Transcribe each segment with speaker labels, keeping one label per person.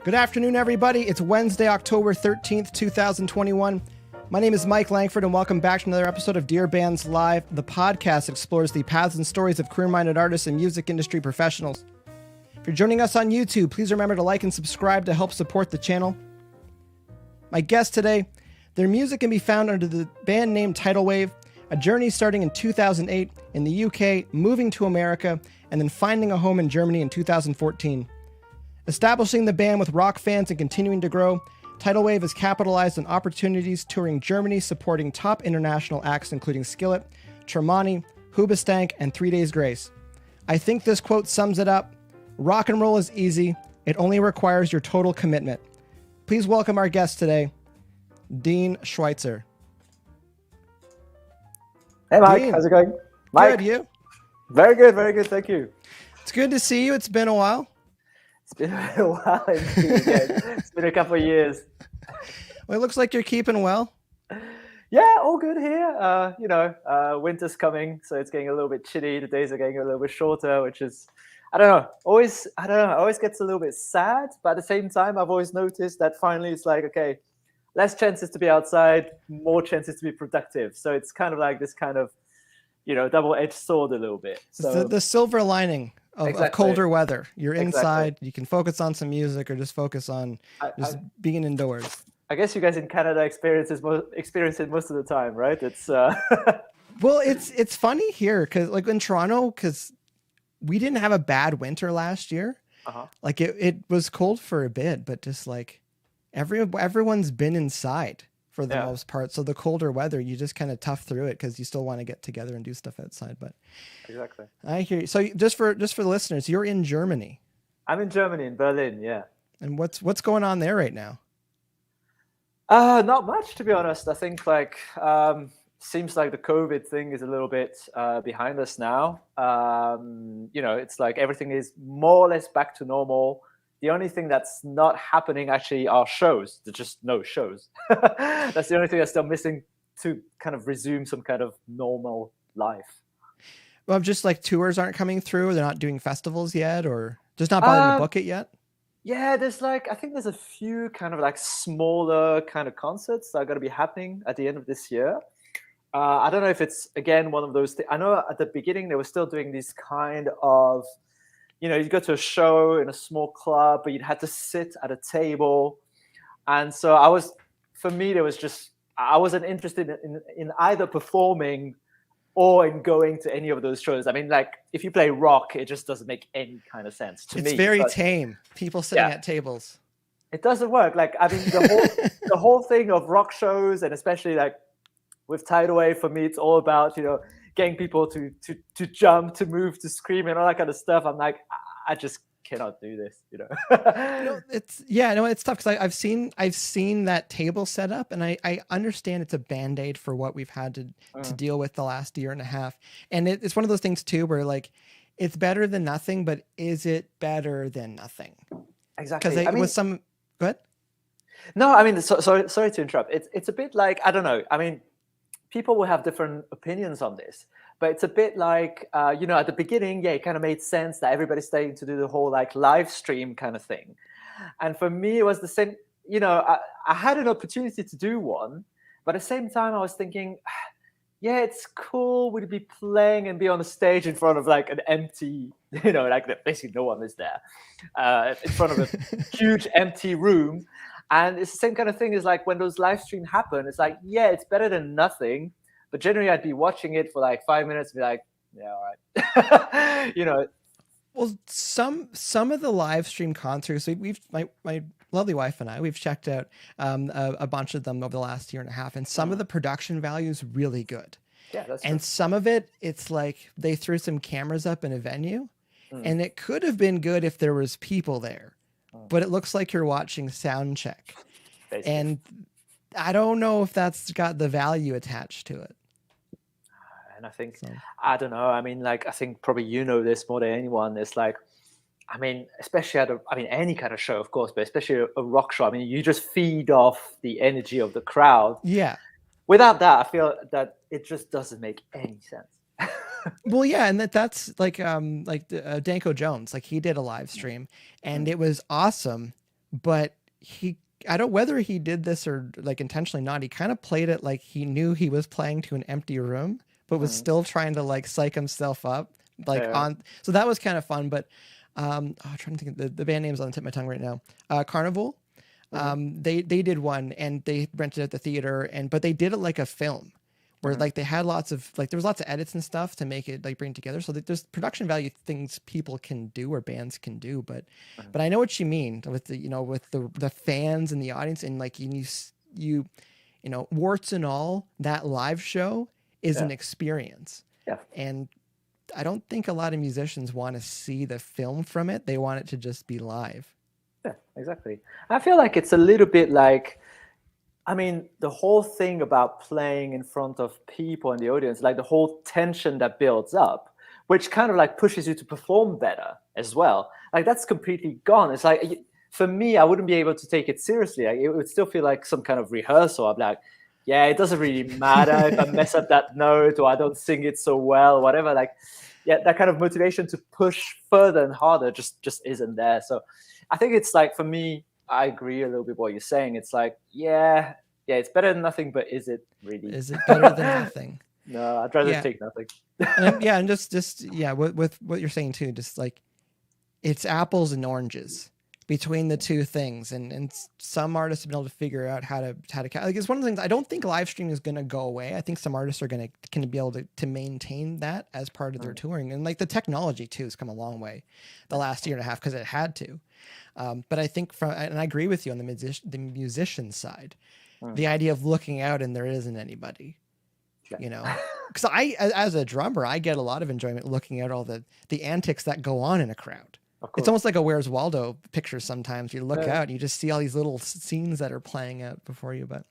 Speaker 1: Good afternoon, everybody. It's Wednesday, October 13th, 2021. My name is Mike Langford, and welcome back to another episode of DearBands Live. The podcast explores the paths and stories of career-minded artists and music industry professionals. If you're joining us on YouTube, please remember to like and subscribe to help support the channel. My guest today, their music can be found under the band name TIDALWAVE, a journey starting in 2008 in the UK, moving to America, and then finding a home in Germany in 2014. Establishing the band with rock fans and continuing to grow, TIDALWAVE has capitalized on opportunities touring Germany, supporting top international acts including Skillet, Tremonti, Hoobastank, and 3 Days Grace. I think this quote sums it up. Rock and roll is easy. It only requires your total commitment. Please welcome our guest today, Dean Schweitzer.
Speaker 2: Hey Mike,
Speaker 1: Dean.
Speaker 2: how's it going? Mike?
Speaker 1: Good, you?
Speaker 2: Very good, thank you.
Speaker 1: It's good to see you. It's been a while.
Speaker 2: It's been a while indeed. It's been a couple of years.
Speaker 1: Well, it looks like you're keeping well.
Speaker 2: Yeah, all good here. Winter's coming, so it's getting a little bit chilly. The days are getting a little bit shorter, which is, always gets a little bit sad, but at the same time, I've always noticed that finally it's like, okay, less chances to be outside, more chances to be productive. So it's kind of like this kind of, double-edged sword a little bit. So
Speaker 1: The silver lining of colder weather. You're inside,
Speaker 2: Exactly.
Speaker 1: you can focus on some music or just focus on being indoors.
Speaker 2: I guess you guys in Canada experience it most of the time, right? It's
Speaker 1: Well, it's funny here because like in Toronto, because we didn't have a bad winter last year. Like it was cold for a bit, but just like everyone's been inside for the most part. So the colder weather, you just kind of tough through it because you still want to get together and do stuff outside. But
Speaker 2: exactly.
Speaker 1: I hear you. So just for the listeners, you're in Germany.
Speaker 2: I'm in Germany, in Berlin, yeah.
Speaker 1: And what's going on there right now?
Speaker 2: Not much, to be honest. I think seems like the COVID thing is a little bit behind us now. It's like everything is more or less back to normal. The only thing that's not happening actually are shows. There's just no shows. That's the only thing that's still missing to kind of resume some kind of normal life.
Speaker 1: Well, just like tours aren't coming through. They're not doing festivals yet, or just not bothering to book it yet.
Speaker 2: Yeah, I think there's a few kind of like smaller kind of concerts that are going to be happening at the end of this year. I don't know if it's, again, one of those things. I know at the beginning they were still doing these kind of, you go to a show in a small club, but you'd had to sit at a table. And so I wasn't interested in either performing or in going to any of those shows. I mean, like, if you play rock, it just doesn't make any kind of sense to me.
Speaker 1: It's very tame. People sitting at tables.
Speaker 2: It doesn't work. Like, I mean, the whole thing of rock shows, and especially like with TIDALWAVE, for me, it's all about, getting people to jump, to move, to scream, and all that kind of stuff. I'm like, I just cannot do this,
Speaker 1: It's tough because I've seen that table set up, and I understand it's a band-aid for what we've had to deal with the last year and a half. And it's one of those things too where like it's better than nothing, but is it better than nothing?
Speaker 2: Exactly.
Speaker 1: Because go ahead.
Speaker 2: No, I mean, sorry to interrupt. It's a bit like, I don't know. I mean, people will have different opinions on this, but it's a bit like, at the beginning, it kind of made sense that everybody's starting to do the whole like live stream kind of thing. And for me, it was the same, I had an opportunity to do one, but at the same time, I was thinking, it's cool. We'd be playing and be on a stage in front of like an empty, like basically no one is there, in front of a huge empty room. And it's the same kind of thing as like when those live streams happen, it's like, it's better than nothing. But generally I'd be watching it for like 5 minutes and be like, yeah, all right.
Speaker 1: Well, some of the live stream concerts, my lovely wife and I, we've checked out a bunch of them over the last year and a half, and some of the production value is really good.
Speaker 2: Yeah, that's
Speaker 1: and
Speaker 2: true.
Speaker 1: Some of it, it's like they threw some cameras up in a venue, and it could have been good if there was people there. But it looks like you're watching sound check. Basically. And I don't know if that's got the value attached to it.
Speaker 2: And I think, I don't know. I mean, like, I think probably this more than anyone. It's like, I mean, especially any kind of show, of course, but especially a rock show. I mean, you just feed off the energy of the crowd.
Speaker 1: Yeah.
Speaker 2: Without that, I feel that it just doesn't make any sense.
Speaker 1: Well, yeah, and that's like Danko Jones, like he did a live stream and it was awesome, but I don't whether he did this or like intentionally not. He kind of played it like he knew he was playing to an empty room, but was still trying to like psych himself up on. So that was kind of fun. But I'm trying to think of the band name's on the tip of my tongue right now. Carnival. They did one and they rented it at the theater but they did it like a film where like they had lots of like there was lots of edits and stuff to make it like bring together. So that there's production value things people can do or bands can do, but I know what you mean with the with the fans and the audience and like you warts and all, that live show is an experience. Yeah. And I don't think a lot of musicians want to see the film from it. They want it to just be live.
Speaker 2: Yeah, exactly. I feel like it's a little bit like, I mean, the whole thing about playing in front of people in the audience, like the whole tension that builds up, which kind of like pushes you to perform better as well. Like that's completely gone. It's like, for me, I wouldn't be able to take it seriously. Like, it would still feel like some kind of rehearsal. I'm like, yeah, it doesn't really matter if I mess up that note or I don't sing it so well, whatever. Like, yeah, that kind of motivation to push further and harder just isn't there. So I think it's like, for me, I agree a little bit what you're saying. It's like, yeah, it's better than nothing, but is it really?
Speaker 1: Is it better than nothing?
Speaker 2: No, I'd rather take nothing.
Speaker 1: And just with what you're saying too, just like it's apples and oranges between the two things, and some artists have been able to figure out how to like, it's one of the things. I don't think live streaming is going to go away. I think some artists are can be able to maintain that as part of their touring, and like the technology too has come a long way the last year and a half because it had to. But I think and I agree with you on the musician side, the idea of looking out and there isn't anybody, because as a drummer, I get a lot of enjoyment looking at all the antics that go on in a crowd. It's almost like a Where's Waldo picture sometimes. You look out and you just see all these little scenes that are playing out before you. But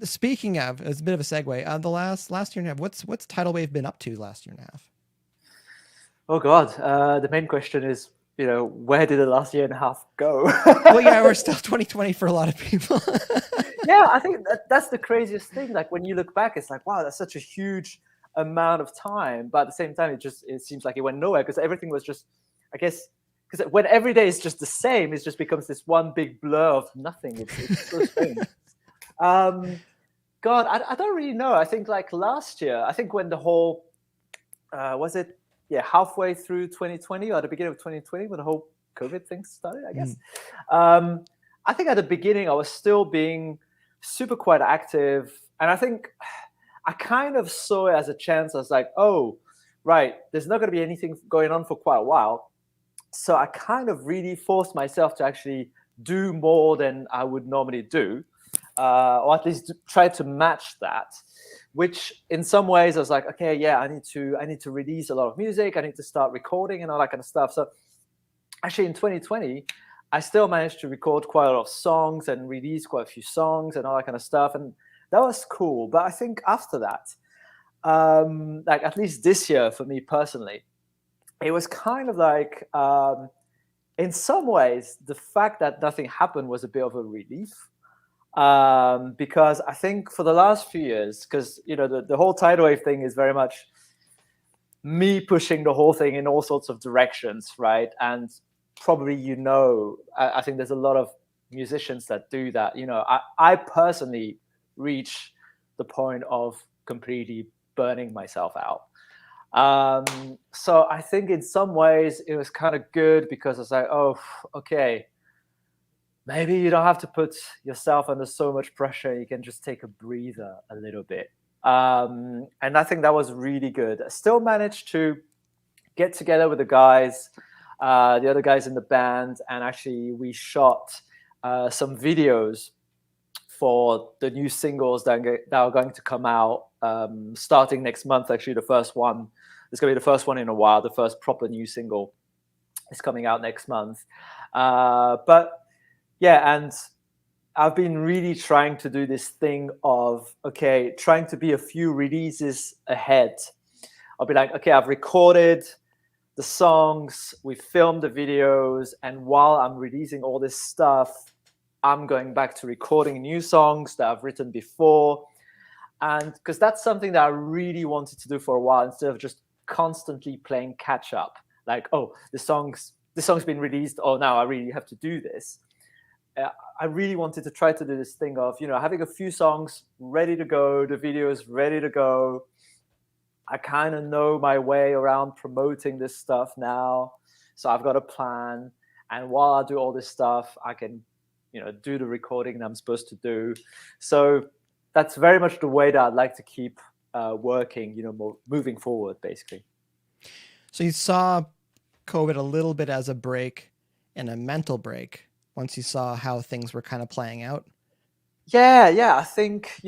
Speaker 1: speaking of, it's a bit of a segue. The last year and a half, what's TIDALWAVE been up to last year and a half?
Speaker 2: Oh God, the main question is, where did the last year and a half go?
Speaker 1: Well, yeah, we're still 2020 for a lot of people.
Speaker 2: Yeah, I think that's the craziest thing. Like when you look back, it's like, wow, that's such a huge amount of time. But at the same time, it seems like it went nowhere because everything was just, I guess, because when every day is just the same, it just becomes this one big blur of nothing. It's so strange. God, I don't really know. I think like last year, I think when the whole, halfway through 2020 or at the beginning of 2020 when the whole COVID thing started, I guess. I think at the beginning, I was still being super quite active. And I think I kind of saw it as a chance. I was like, oh, right, there's not going to be anything going on for quite a while. So I kind of really forced myself to actually do more than I would normally do, or at least try to match that, which in some ways I was like, okay, yeah, I need to release a lot of music. I need to start recording and all that kind of stuff. So actually in 2020, I still managed to record quite a lot of songs and release quite a few songs and all that kind of stuff. And that was cool. But I think after that, like at least this year for me personally, it was kind of like, in some ways, the fact that nothing happened was a bit of a relief. Because I think for the last few years, because the whole TIDALWAVE thing is very much me pushing the whole thing in all sorts of directions, right? And probably I think there's a lot of musicians that do that. I personally reach the point of completely burning myself out. So I think in some ways it was kind of good because I was like, oh, okay, maybe you don't have to put yourself under so much pressure. You can just take a breather a little bit. And I think that was really good. I still managed to get together with the guys, the other guys in the band, and actually we shot some videos for the new singles that are going to come out starting next month. Actually, the first one. It's going to be the first one in a while. The first proper new single is coming out next month. But yeah, and I've been really trying to do this thing of, okay, trying to be a few releases ahead. I'll be like, okay, I've recorded the songs, we filmed the videos, and while I'm releasing all this stuff, I'm going back to recording new songs that I've written before. And because that's something that I really wanted to do for a while, instead of just constantly playing catch up. Like, oh, this song's been released. Oh, now I really have to do this. I really wanted to try to do this thing of, having a few songs ready to go, the videos ready to go. I kind of know my way around promoting this stuff now. So I've got a plan. And while I do all this stuff, I can, do the recording that I'm supposed to do. So that's very much the way that I'd like to keep working, moving forward, basically.
Speaker 1: So you saw COVID a little bit as a break and a mental break once you saw how things were kind of playing out.
Speaker 2: Yeah. I think,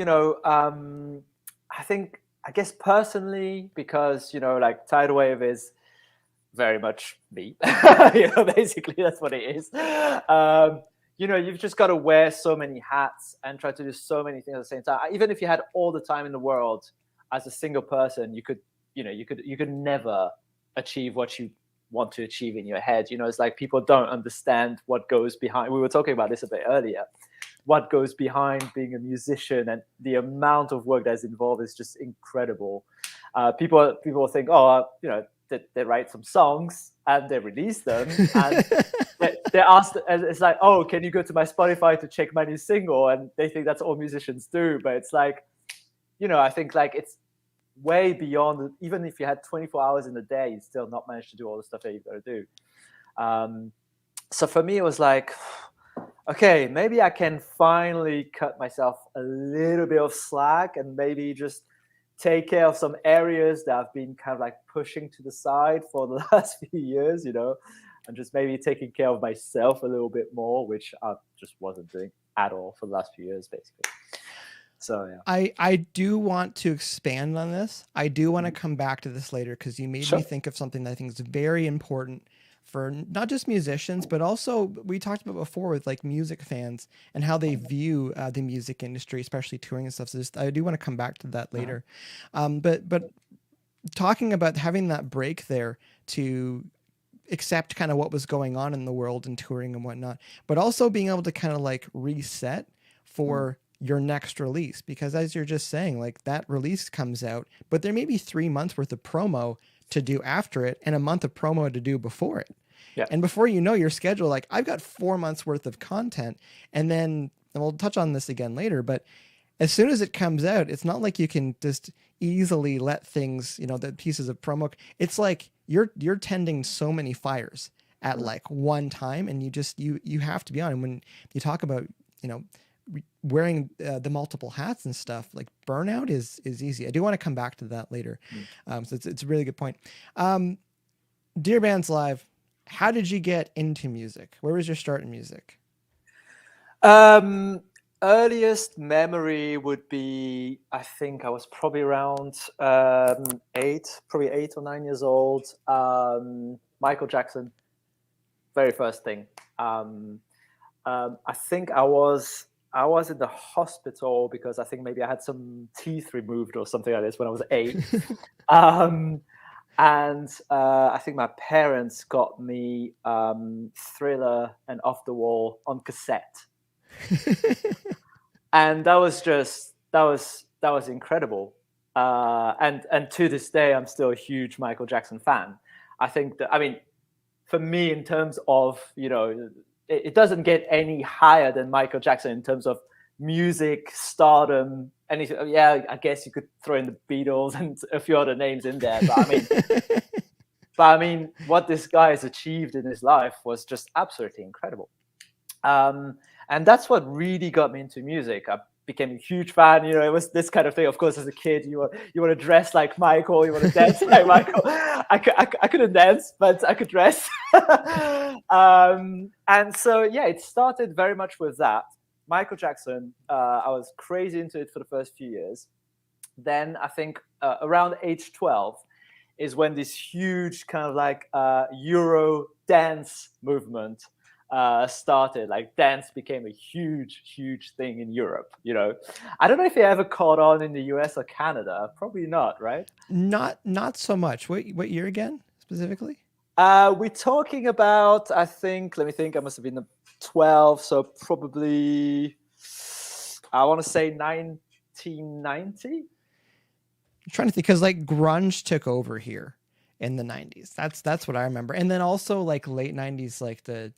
Speaker 2: I guess personally, because, like TIDALWAVE is very much me, basically that's what it is. You've just got to wear so many hats and try to do so many things at the same time. Even if you had all the time in the world as a single person, you could never achieve what you want to achieve in your head. It's like people don't understand what goes behind. We were talking about this a bit earlier. What goes behind being a musician and the amount of work that's involved is just incredible. People think, they write some songs and they release them, and they ask, it's like, oh, can you go to my Spotify to check my new single? And they think that's all musicians do, but it's like, I think like it's way beyond. Even if you had 24 hours in a day, you still not manage to do all the stuff that you've got to do. So for me, it was like, okay, maybe I can finally cut myself a little bit of slack and maybe just take care of some areas that I've been kind of like pushing to the side for the last few years, and just maybe taking care of myself a little bit more, which I just wasn't doing at all for the last few years, basically. So, yeah.
Speaker 1: I do want to expand on this. I do want to come back to this later because you made me think of something that I think is very important for not just musicians, but also we talked about before with like music fans and how they view the music industry, especially touring and stuff. So I do want to come back to that later. But talking about having that break there to accept kind of what was going on in the world and touring and whatnot, but also being able to kind of like reset for your next release, because as you're just saying, like that release comes out, but there may be 3 months worth of promo to do after it and a month of promo to do before it.
Speaker 2: Yeah.
Speaker 1: And before you know your schedule, like I've got 4 months worth of content, and we'll touch on this again later, but as soon as it comes out, it's not like you can just easily let things, the pieces of promo. It's like you're tending so many fires at like one time, and you have to be on. And when you talk about, wearing the multiple hats and stuff, like Burnout is easy. I do want to come back to that later. So it's a really good point. DearBands Live, how did you get into music? Where was your start in music?
Speaker 2: Earliest memory would be, I think I was probably around 8 or 9 years old. Michael Jackson, very first thing. I think I was in the hospital because I think maybe I had some teeth removed or something like this when I was 8. And I think my parents got me Thriller and Off the Wall on cassette. And that was incredible. And to this day, I'm still a huge Michael Jackson fan. I think that, for me, in terms of, it doesn't get any higher than Michael Jackson in terms of music, stardom, anything. Yeah, I guess you could throw in the Beatles and a few other names in there. But what this guy has achieved in his life was just absolutely incredible. And that's what really got me into music. I became a huge fan. It was this kind of thing. Of course, as a kid, you want to dress like Michael, you want to dance like Michael. I couldn't dance, but I could dress. And so, yeah, it started very much with that. Michael Jackson, I was crazy into it for the first few years. Then I think around age 12 is when this huge kind of like Euro dance movement started. Like dance became a huge thing in Europe. I don't know if it ever caught on in the US or Canada. Probably not, right?
Speaker 1: Not so much. What year again specifically?
Speaker 2: We're talking about, I think, let me think, I must have been 12, so probably I want to say 1990.
Speaker 1: I'm trying to think, because like grunge took over here in the 90s. That's what I remember. And then also like late 90s, like the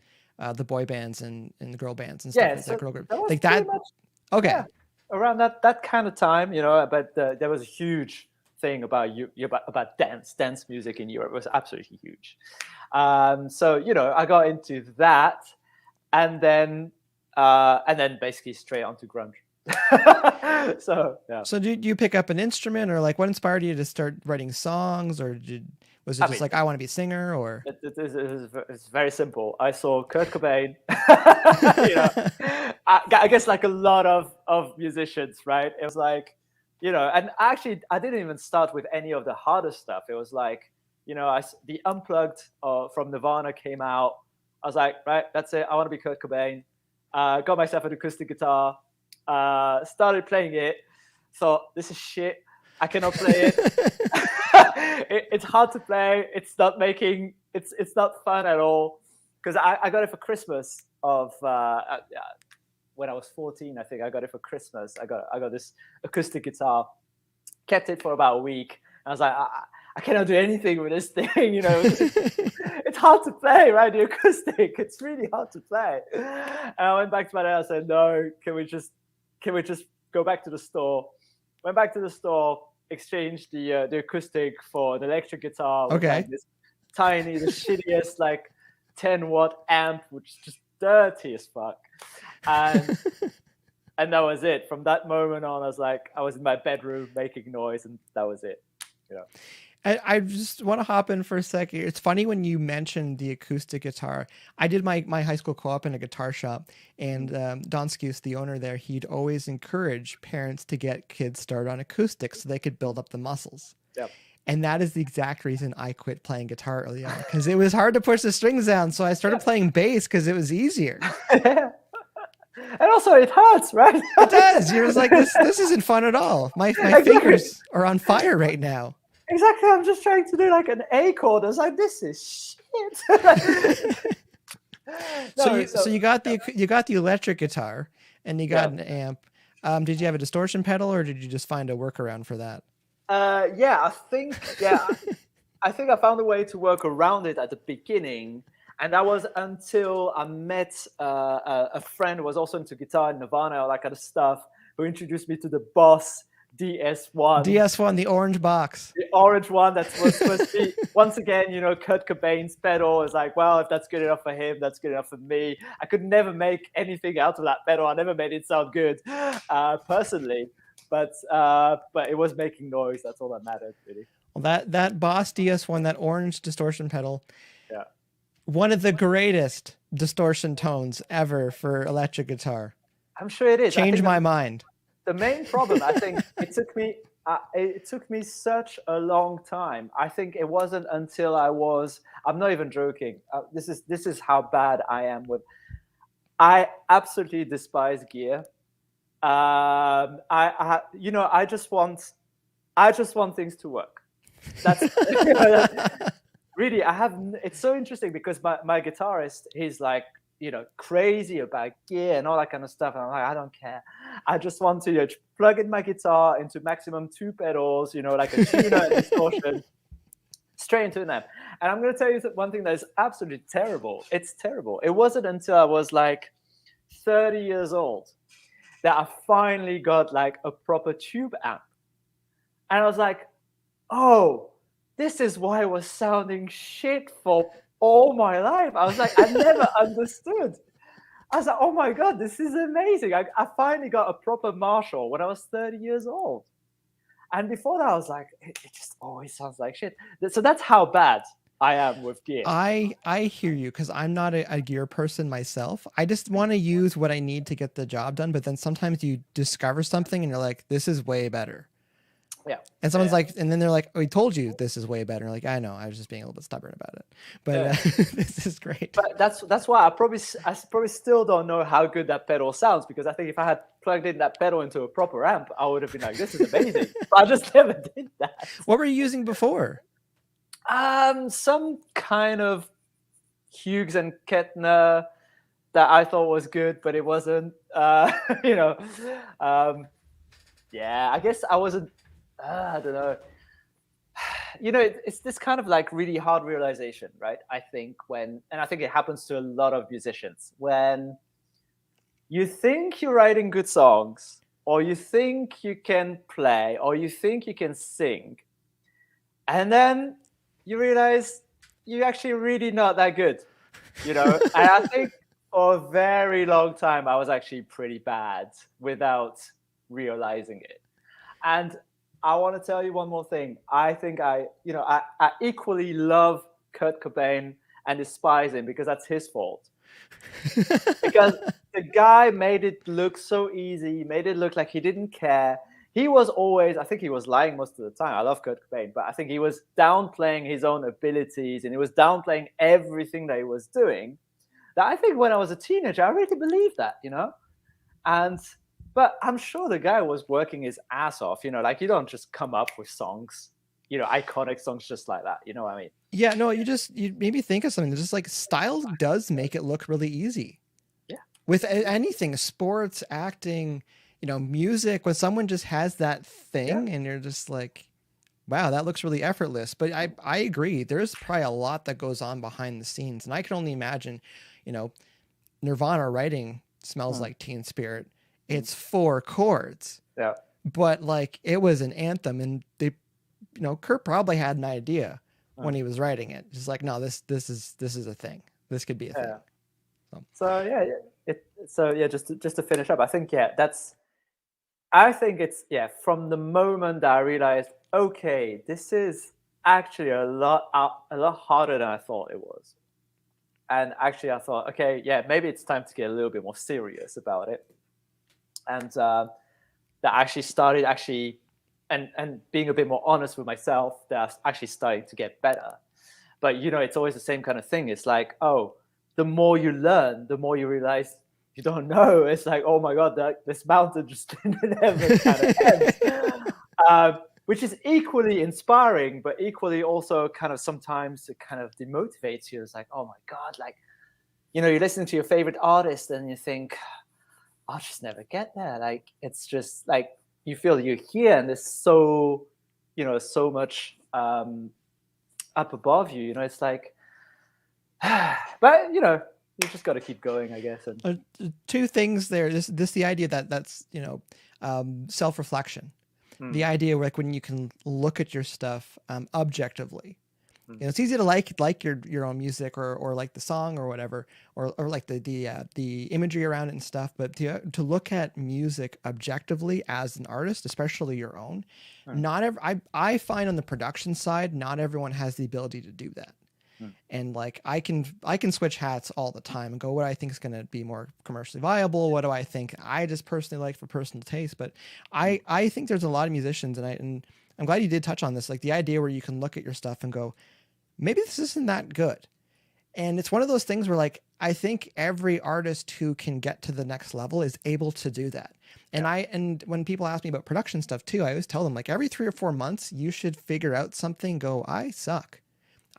Speaker 1: the boy bands and the girl bands and stuff
Speaker 2: Yeah,
Speaker 1: like
Speaker 2: so
Speaker 1: that. Girl group.
Speaker 2: that was
Speaker 1: Like
Speaker 2: pretty
Speaker 1: that.
Speaker 2: much
Speaker 1: Okay.
Speaker 2: yeah, around that kind of time, but there was a huge thing about dance music in Europe. It was absolutely huge. So I got into that, and then basically straight onto grunge. So yeah.
Speaker 1: So did you pick up an instrument, or like what inspired you to start writing songs, or was it just like I want to be a singer, or?
Speaker 2: It's very simple. I saw Kurt Cobain. I guess like a lot of musicians, right? It was like, and actually I didn't even start with any of the harder stuff. It was like, the Unplugged from Nirvana came out. I was like, right, that's it. I want to be Kurt Cobain. Got myself an acoustic guitar. Started playing it. So this is shit. I cannot play it. It's hard to play. It's not fun at all. Because I got it for Christmas when I was 14. I think I got it for Christmas. I got this acoustic guitar. Kept it for about a week. I was like, I cannot do anything with this thing. It's hard to play, right? The acoustic, it's really hard to play. And I went back to my dad. I said, no, can we just go back to the store? Went back to the store, exchanged the acoustic for an electric guitar.
Speaker 1: Okay.
Speaker 2: Like this tiny, the shittiest, like 10-watt amp, which is just dirty as fuck. And that was it. From that moment on, I was in my bedroom making noise, and that was it.
Speaker 1: I just want to hop in for a second. It's funny when you mentioned the acoustic guitar. I did my high school co-op in a guitar shop, and Don Skuse, the owner there, he'd always encourage parents to get kids started on acoustics so they could build up the muscles.
Speaker 2: Yep.
Speaker 1: And that is the exact reason I quit playing guitar early on, because it was hard to push the strings down. So I started playing bass because it was easier.
Speaker 2: And also it hurts, right?
Speaker 1: It does. You're just like, this isn't fun at all. My fingers are on fire right now.
Speaker 2: Exactly. I'm just trying to do like an A chord. I was like, this is shit.
Speaker 1: So you got the electric guitar, and you got an amp. Did you have a distortion pedal, or did you just find a workaround for that?
Speaker 2: I think I found a way to work around it at the beginning, and that was until I met a friend who was also into guitar and Nirvana, all that kind of stuff, who introduced me to the Boss DS1.
Speaker 1: DS1, the orange box.
Speaker 2: The orange one that was supposed to be, once again, Kurt Cobain's pedal. Is like, well, if that's good enough for him, that's good enough for me. I could never make anything out of that pedal. I never made it sound good, personally. But it was making noise. That's all that mattered, really.
Speaker 1: Well, that Boss DS1, that orange distortion pedal,
Speaker 2: yeah,
Speaker 1: one of the greatest distortion tones ever for electric guitar.
Speaker 2: I'm sure it is.
Speaker 1: Changed my mind.
Speaker 2: The main problem, I think, it took me such a long time. I think it wasn't until I'm not even joking. This is how bad I am with. I absolutely despise gear. I just want things to work. That's really, it's so interesting because my guitarist, he's like, crazy about gear and all that kind of stuff. And I'm like, I don't care. I just want to plug in my guitar into maximum 2 pedals, like a tuner and distortion, straight into an amp. And I'm going to tell you one thing that is absolutely terrible. It's terrible. It wasn't until I was like 30 years old that I finally got like a proper tube amp. And I was like, oh, this is why I was sounding shit for all my life. I was like, I never understood. I was like, oh my God, this is amazing. I finally got a proper Marshall when I was 30 years old. And before that, I was like, it just always sounds like shit. So that's how bad I am with gear.
Speaker 1: I hear you, because I'm not a gear person myself. I just want to use what I need to get the job done. But then sometimes you discover something and you're like, this is way better.
Speaker 2: Yeah.
Speaker 1: And someone's like, and then they're like, oh, we told you this is way better. You're like, I know, I was just being a little bit stubborn about it. But this is great.
Speaker 2: But that's why I probably still don't know how good that pedal sounds, because I think if I had plugged in that pedal into a proper amp, I would have been like, this is amazing. But I just never did that.
Speaker 1: What were you using before?
Speaker 2: Some kind of Hughes and Kettner that I thought was good, but it wasn't. Yeah, I guess I wasn't. I don't know. it's this kind of like really hard realization, right? I think and I think it happens to a lot of musicians, when you think you're writing good songs, or you think you can play, or you think you can sing, and then you realize you're actually really not that good, And I think for a very long time, I was actually pretty bad without realizing it. And I want to tell you one more thing. I think I equally love Kurt Cobain and despise him, because that's his fault. Because the guy made it look so easy, made it look like he didn't care. He was always, I think he was lying most of the time. I love Kurt Cobain, but I think he was downplaying his own abilities, and he was downplaying everything that he was doing. That I think when I was a teenager, I really believed that, But I'm sure the guy was working his ass off, like you don't just come up with songs, iconic songs just like that. You know what I mean?
Speaker 1: Yeah, no, you made me think of something. Just like style does make it look really easy.
Speaker 2: Yeah.
Speaker 1: With anything, sports, acting, music, when someone just has that thing and you're just like, wow, that looks really effortless. But I agree. There's probably a lot that goes on behind the scenes. And I can only imagine, Nirvana writing Smells Like Teen Spirit. It's 4 chords.
Speaker 2: Yeah.
Speaker 1: But like it was an anthem, and they, Kurt probably had an idea when he was writing it. Just like, no, this is a thing. This could be a thing.
Speaker 2: Just to finish up, I think it's from the moment that I realized, okay, this is actually a lot harder than I thought it was. And actually I thought, okay, maybe it's time to get a little bit more serious about it. And that actually started and being a bit more honest with myself, that I actually starting to get better. But it's always the same kind of thing. It's like, oh, the more you learn, the more you realize you don't know. It's like, oh my God, this mountain just never kind of ends. Which is equally inspiring, but equally also kind of sometimes it kind of demotivates you. It's like, oh my God, like, you're listening to your favorite artist and you think, I'll just never get there. Like, it's just like, you feel you're here and there's so much up above you. It's like, but you just got to keep going, I guess. And
Speaker 1: 2 things there. This the idea that's self-reflection. The idea like when you can look at your stuff objectively. It's easy to like your own music or like the song or whatever, or like the imagery around it and stuff. But to look at music objectively as an artist, especially your own, I find on the production side, not everyone has the ability to do that. And like I can switch hats all the time and go, what do I think is going to be more commercially viable? What do I think I just personally like for personal taste? But I think there's a lot of musicians, and I'm glad you did touch on this, like the idea where you can look at your stuff and go, maybe this isn't that good. And it's one of those things where like, I think every artist who can get to the next level is able to do that. And when people ask me about production stuff too, I always tell them like every 3 or 4 months, you should figure out something, go, I suck.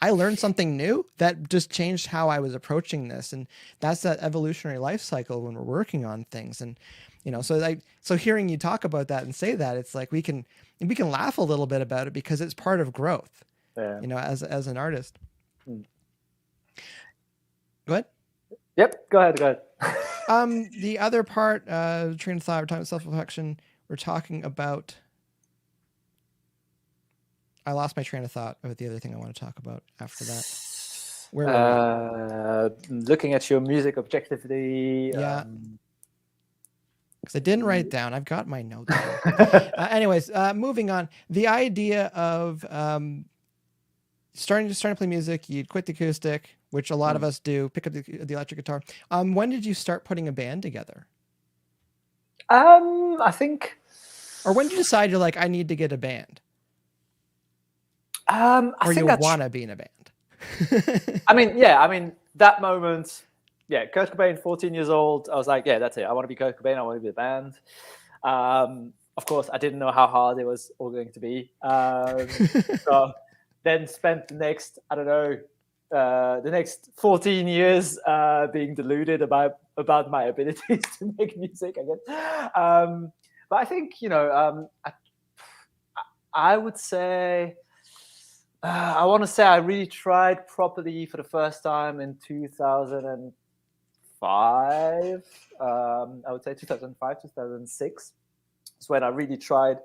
Speaker 1: I learned something new that just changed how I was approaching this. And that's that evolutionary life cycle when we're working on things. And, so hearing you talk about that and say that, it's like, we can laugh a little bit about it because it's part of growth, as an artist. Go ahead.
Speaker 2: Yep. Go ahead.
Speaker 1: The other part, train of thought, we're talking about self-reflection. We're talking about, I lost my train of thought about the other thing I want to talk about after that. Where were we?
Speaker 2: Looking at your music objectively.
Speaker 1: Yeah. Because I didn't write it down. I've got my notes. Anyways, moving on. The idea of starting to play music, you'd quit the acoustic, which a lot of us do, pick up the electric guitar. When did you start putting a band together?
Speaker 2: I think.
Speaker 1: Or when did you decide you're like, I need to get a band?
Speaker 2: I
Speaker 1: or
Speaker 2: think
Speaker 1: you want to be in a band?
Speaker 2: I mean, that moment, Kurt Cobain, 14 years old, I was like, that's it. I want to be Kurt Cobain. I want to be a band. Of course, I didn't know how hard it was all going to be. So then spent the next, the next 14 years being deluded about my abilities to make music, I guess. But I think, I would say I want to say I really tried properly for the first time in 2005. I would say 2005, 2006 is when I really tried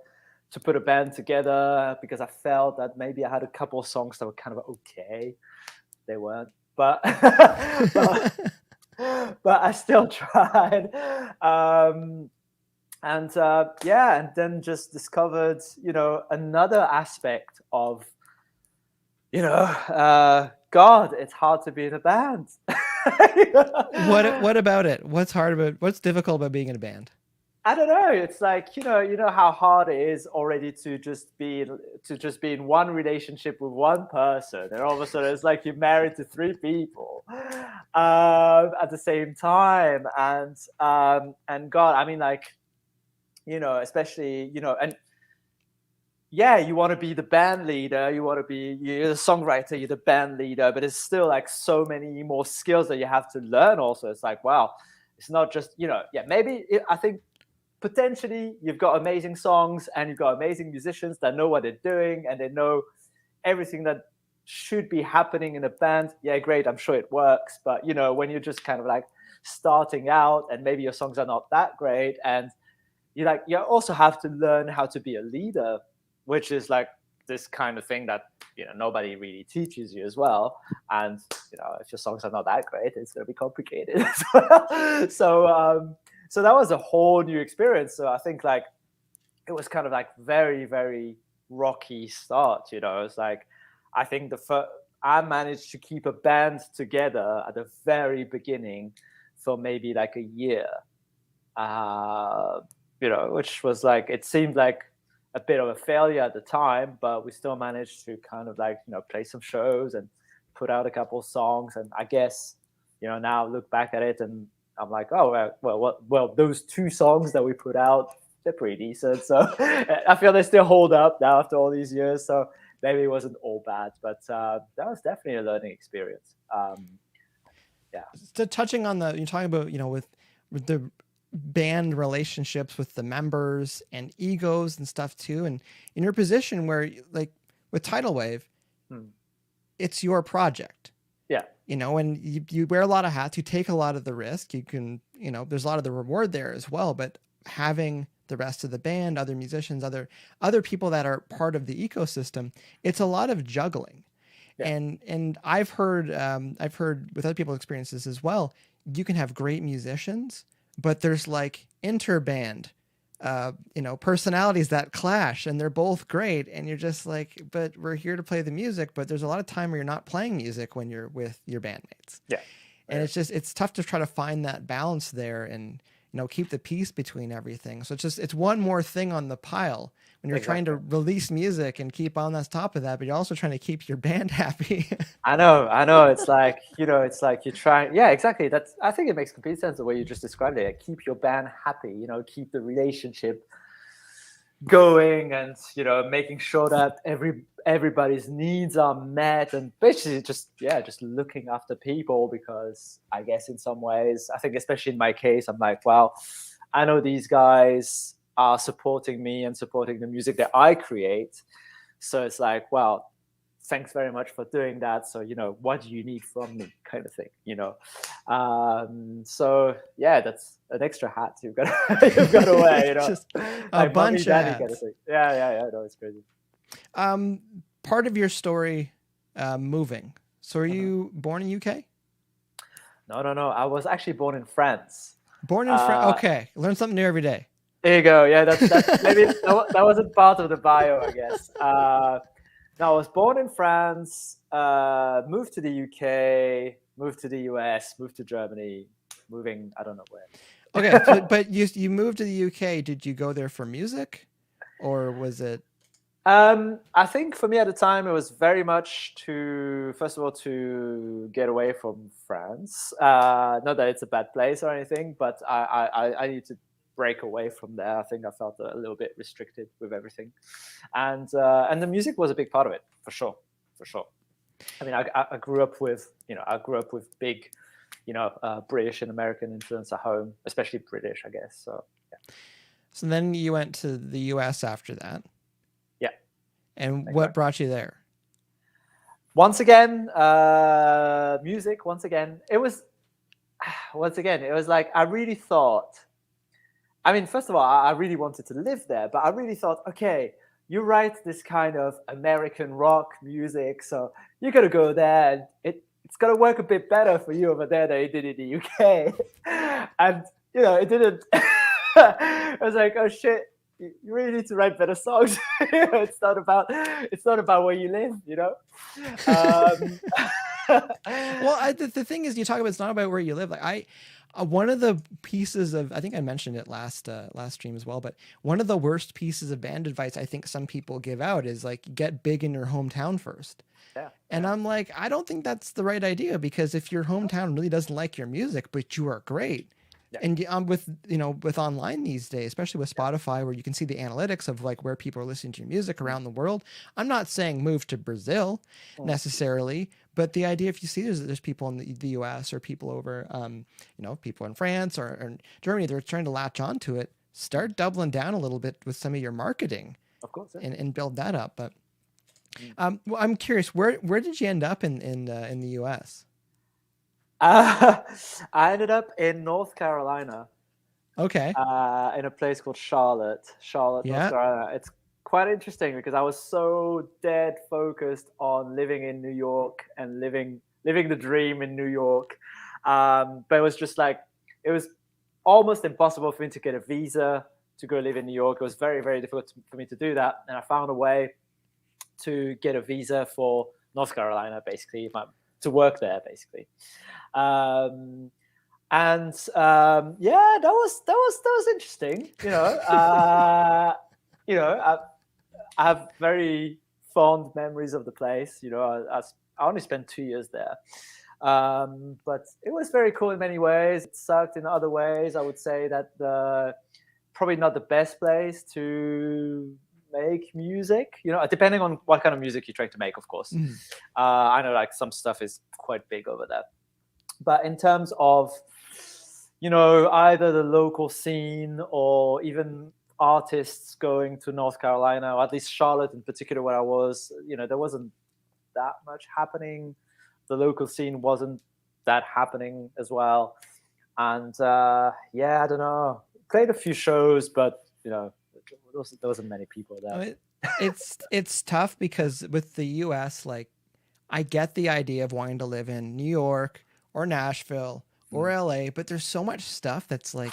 Speaker 2: to put a band together, because I felt that maybe I had a couple of songs that were kind of okay. They weren't, but but I still tried. And then just discovered, another aspect of, God, it's hard to be in a band.
Speaker 1: What about it? What's difficult about being in a band?
Speaker 2: I don't know. It's like, you know how hard it is already to just be in one relationship with one person, and all of a sudden it's like you're married to 3 people at the same time, and God, I mean, like, especially, and yeah, you want to be the band leader, you're the songwriter, you're the band leader, but it's still like so many more skills that you have to learn. Also, it's like, wow, it's not just, I think potentially you've got amazing songs and you've got amazing musicians that know what they're doing and they know everything that should be happening in a band. Yeah, great, I'm sure it works. But when you're just kind of like starting out and maybe your songs are not that great, and you also have to learn how to be a leader, which is like this kind of thing that nobody really teaches you as well. And if your songs are not that great, it's going to be complicated as well. So that was a whole new experience. So I think like it was kind of like very, very rocky start. It's like, I think I managed to keep a band together at the very beginning for maybe like a year, which was like, it seemed like a bit of a failure at the time, but we still managed to kind of like, play some shows and put out a couple of songs. And I guess, now look back at it and I'm like, oh, well, those 2 songs that we put out, they're pretty decent. So I feel they still hold up now after all these years. So maybe it wasn't all bad, but that was definitely a learning experience. Yeah.
Speaker 1: So touching on you're talking about, with the band relationships with the members and egos and stuff too. And in your position where, like with TIDALWAVE, it's your project.
Speaker 2: Yeah.
Speaker 1: And you wear a lot of hats, you take a lot of the risk, you can, there's a lot of the reward there as well, but having the rest of the band, other musicians, other people that are part of the ecosystem, it's a lot of juggling. Yeah. And I've heard with other people's experiences as well, you can have great musicians, but there's like interband, personalities that clash and they're both great. And you're just like, but we're here to play the music, but there's a lot of time where you're not playing music when you're with your bandmates.
Speaker 2: Yeah.
Speaker 1: And it's tough to try to find that balance there and, keep the peace between everything. So it's one more thing on the pile when you're trying to release music and keep on top of that, but you're also trying to keep your band happy.
Speaker 2: I know. It's like, it's like you're trying. Yeah, exactly. I think it makes complete sense the way you just described it. Keep your band happy, keep the relationship going, and, making sure that everybody's needs are met, and basically just looking after people. Because I guess in some ways, I think especially in my case, I'm like, well, I know these guys are supporting me and supporting the music that I create. So it's like, well, thanks very much for doing that. So, what do you need from me, kind of thing, So yeah, that's an extra hat you've got to wear,
Speaker 1: Just a bunch of hats.
Speaker 2: Kind of thing. Yeah. No, it's crazy.
Speaker 1: Part of your story, moving. So are you born in UK?
Speaker 2: No. I was actually born in France.
Speaker 1: Born in France. Okay. Learn something new every day.
Speaker 2: There you go. Yeah, that's maybe that wasn't part of the bio, I guess. No, I was born in France, moved to the UK, moved to the US, moved to Germany, moving, I don't know where.
Speaker 1: Okay, but you moved to the UK. Did you go there for music, or was it?
Speaker 2: I think for me at the time, it was very much first of all, to get away from France. Not that it's a bad place or anything, but I need to break away from there. I think I felt a little bit restricted with everything, and the music was a big part of it, for sure. I mean, I grew up with big, British and American influence at home, especially British, I guess. So yeah.
Speaker 1: So then you went to the US after that.
Speaker 2: Yeah.
Speaker 1: And what brought you there?
Speaker 2: once again, music. Once again, it was like I really thought. I mean, first of all, I really wanted to live there, but I really thought, okay, you write this kind of American rock music, so you're gonna go there, and it's gonna work a bit better for you over there than it did in the UK. And it didn't. I was like, oh shit, you really need to write better songs. It's not about where you live,
Speaker 1: Well, the thing is, you talk about it's not about where you live. Like one of the pieces of, I think I mentioned it last stream as well, but one of the worst pieces of band advice I think some people give out is like, get big in your hometown first.
Speaker 2: Yeah.
Speaker 1: And I'm like, I don't think that's the right idea, because if your hometown really doesn't like your music, but you are great. Yeah. And with online these days, especially with Spotify, where you can see the analytics of like where people are listening to your music around the world. I'm not saying move to Brazil necessarily, but the idea, if you see there's people in the US or people over, people in France or Germany, they're trying to latch onto it, start doubling down a little bit with some of your marketing,
Speaker 2: of course, yeah.
Speaker 1: and build that up. But well, I'm curious, where did you end up in the US?
Speaker 2: I ended up in North Carolina.
Speaker 1: Okay.
Speaker 2: In a place called Charlotte, North Carolina. It's quite interesting because I was so dead focused on living in New York and living the dream in New York. But it was just like, it was almost impossible for me to get a visa to go live in New York. It was very, very difficult for me to do that. And I found a way to get a visa for North Carolina, basically, to work there, basically. That was interesting. I have very fond memories of the place. I only spent 2 years there, but it was very cool in many ways. It sucked in other ways. I would say that probably not the best place to make music, depending on what kind of music you're trying to make, of course. I know like some stuff is quite big over there. But in terms of, either the local scene or even artists going to North Carolina, or at least Charlotte in particular, where I was, there wasn't that much happening. The local scene wasn't that happening as well. And I don't know. Played a few shows, but, there wasn't many people there.
Speaker 1: It's tough because with the US, like, I get the idea of wanting to live in New York or Nashville or LA, but there's so much stuff that's like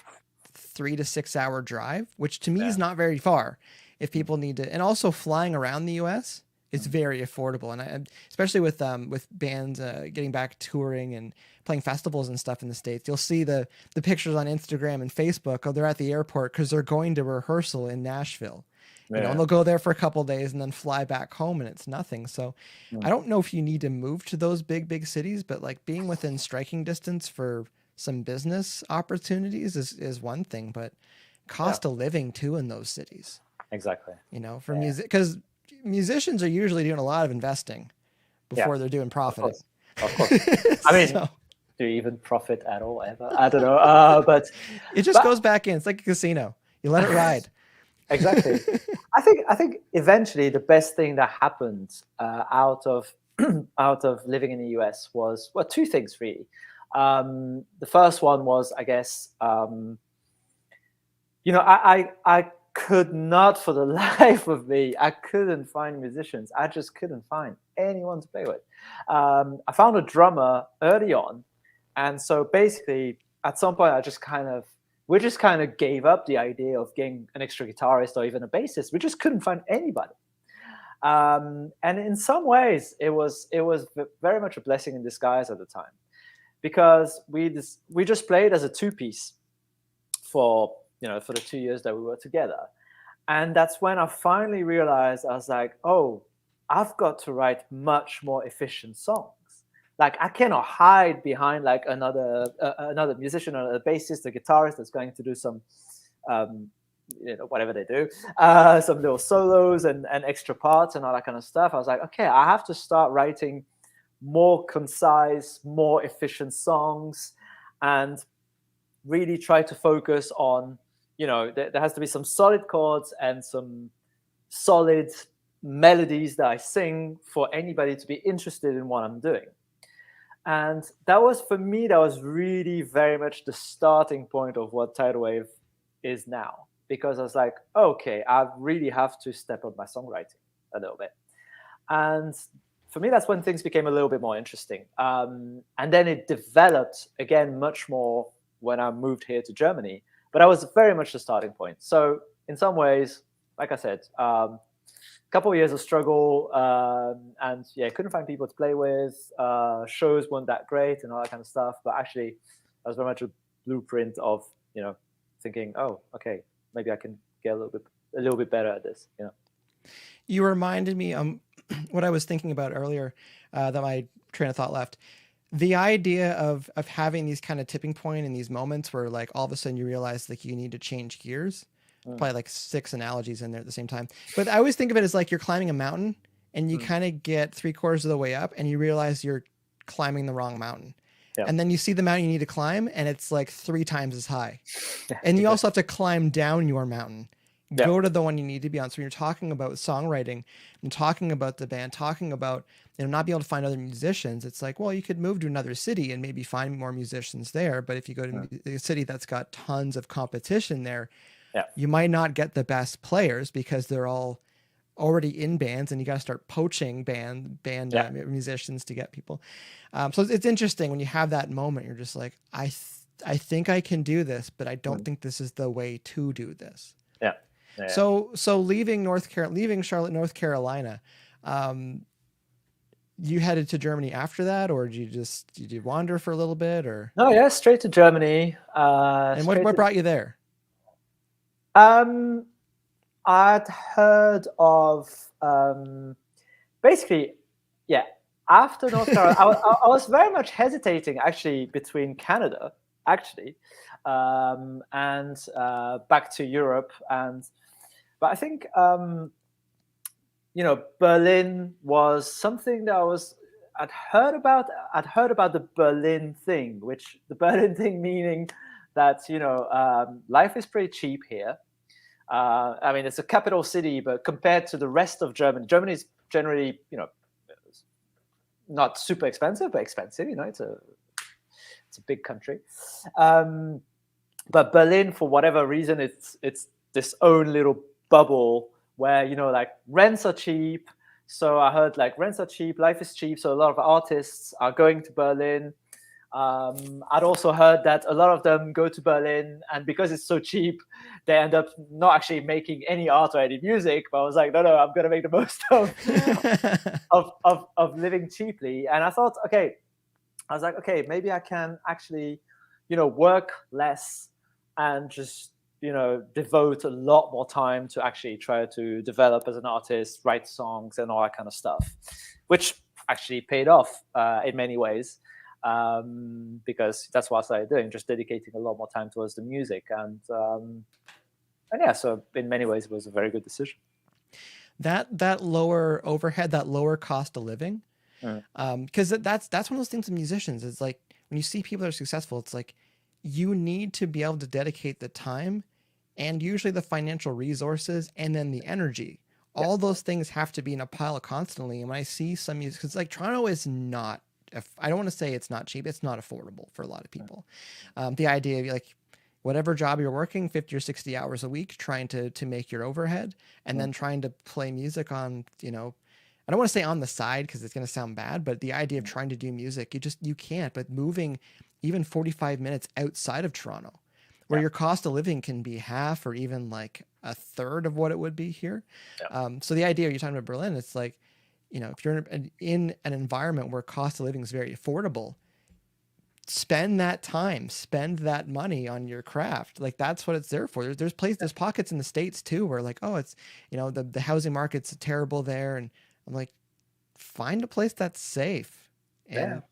Speaker 1: 3 to 6 hour drive, which to me is not very far if people need to. And also flying around the US is very affordable. And especially with bands getting back touring and playing festivals and stuff in the States, you'll see the pictures on Instagram and Facebook. Oh, they're at the airport because they're going to rehearsal in Nashville. And they'll go there for a couple of days and then fly back home, and it's nothing. So I don't know if you need to move to those big cities, but like being within striking distance for some business opportunities is one thing, but cost of living too in those cities.
Speaker 2: Exactly.
Speaker 1: For music, because musicians are usually doing a lot of investing before they're doing profiting.
Speaker 2: Of course. I mean, do you even profit at all ever? I don't know. But
Speaker 1: it just goes back in. It's like a casino. You let it ride.
Speaker 2: Exactly. I think eventually the best thing that happened out of living in the US was, well, two things really. The first one was, I guess, I could not, for the life of me, I couldn't find musicians. I just couldn't find anyone to play with. I found a drummer early on, and so basically at some point we just kind of gave up the idea of getting an extra guitarist or even a bassist. We just couldn't find anybody. And in some ways, it was very much a blessing in disguise at the time, because we just played as a two-piece for the 2 years that we were together. And that's when I finally realized, I was like, oh, I've got to write much more efficient songs. Like, I cannot hide behind like another musician or a bassist, a guitarist that's going to do some, whatever they do, some little solos and extra parts and all that kind of stuff. I was like, okay, I have to start writing more concise, more efficient songs, and really try to focus on, there has to be some solid chords and some solid melodies that I sing for anybody to be interested in what I'm doing. And that was, for me, that was really very much the starting point of what TIDALWAVE is now. Because I was like, okay, I really have to step up my songwriting a little bit. And for me, that's when things became a little bit more interesting. And then it developed, again, much more when I moved here to Germany. But that was very much the starting point. So in some ways, like I said, couple of years of struggle, and yeah, couldn't find people to play with. Shows weren't that great and all that kind of stuff. But actually, that was very much a blueprint of, you know, thinking, oh, okay, maybe I can get a little bit better at this. You know.
Speaker 1: You reminded me what I was thinking about earlier, that my train of thought left. The idea of having these kind of tipping point in these moments where like all of a sudden you realize like you need to change gears. Probably like 6 analogies in there at the same time. But I always think of it as like you're climbing a mountain and you kind of get 3/4 of the way up and you realize you're climbing the wrong mountain. Yeah. And then you see the mountain you need to climb and it's like 3 times as high. And you also have to climb down your mountain. Yeah. Go to the one you need to be on. So when you're talking about songwriting and talking about the band, talking about, you know, not being able to find other musicians, it's like, well, you could move to another city and maybe find more musicians there. But if you go to a city that's got tons of competition there, yeah, you might not get the best players because they're all already in bands and you got to start poaching band musicians to get people. So it's interesting when you have that moment, you're just like, I think I can do this, but I don't think this is the way to do this.
Speaker 2: Yeah.
Speaker 1: So leaving Charlotte, North Carolina, you headed to Germany after that, or did you wander for a little bit, or?
Speaker 2: No, yeah, straight to Germany.
Speaker 1: And what brought you there?
Speaker 2: I'd heard of basically, yeah. After North Carolina, I was very much hesitating actually between Canada, actually, and back to Europe, but I think you know, Berlin was something that I'd heard about the Berlin thing, which the Berlin thing meaning that, you know, life is pretty cheap here. I mean, it's a capital city, but compared to the rest of Germany, Germany is generally, you know, not super expensive, but expensive. You know, it's a big country. But Berlin, for whatever reason, it's this own little bubble where, you know, like rents are cheap. So I heard like rents are cheap, life is cheap. So a lot of artists are going to Berlin. I'd also heard that a lot of them go to Berlin, and because it's so cheap, they end up not actually making any art or any music. But I was like, no, I'm going to make the most of living cheaply. And I thought, okay, maybe I can actually, you know, work less and just, you know, devote a lot more time to actually try to develop as an artist, write songs and all that kind of stuff, which actually paid off in many ways. Because that's what I started doing, just dedicating a lot more time towards the music, and yeah, so in many ways it was a very good decision.
Speaker 1: That lower overhead, that lower cost of living, because that's one of those things with musicians. It's like when you see people that are successful, it's like you need to be able to dedicate the time and usually the financial resources and then the energy. All those things have to be in a pile constantly. And when I see some music, because like Toronto is not, I don't want to say it's not cheap. It's not affordable for a lot of people. The idea of like whatever job you're working 50 or 60 hours a week, trying to make your overhead and then trying to play music on, you know, I don't want to say on the side because it's going to sound bad, but the idea of trying to do music, you can't, but moving even 45 minutes outside of Toronto where your cost of living can be half or even like a third of what it would be here. So the idea you're talking about Berlin, it's like, you know, if you're in an environment where cost of living is very affordable, spend that time, spend that money on your craft. Like that's what it's there for. There's pockets in the States too, where like, oh, it's, you know, the housing market's terrible there. And I'm like, find a place that's safe and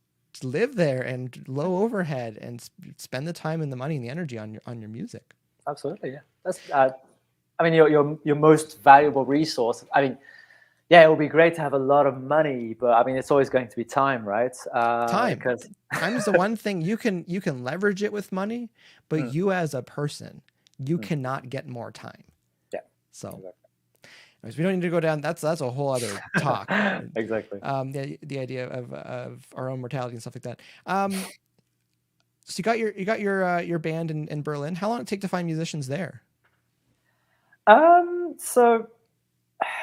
Speaker 1: live there and low overhead and spend the time and the money and the energy on your music.
Speaker 2: Absolutely. Yeah. That's, I mean, your most valuable resource. I mean, yeah, it would be great to have a lot of money, but I mean, it's always going to be time, right?
Speaker 1: Time is the one thing you can leverage it with money, but you as a person, you cannot get more time.
Speaker 2: Yeah.
Speaker 1: So, Anyways, we don't need to go down. That's a whole other talk.
Speaker 2: Exactly.
Speaker 1: The idea of our own mortality and stuff like that. So you got your band in Berlin. How long did it take to find musicians there?
Speaker 2: So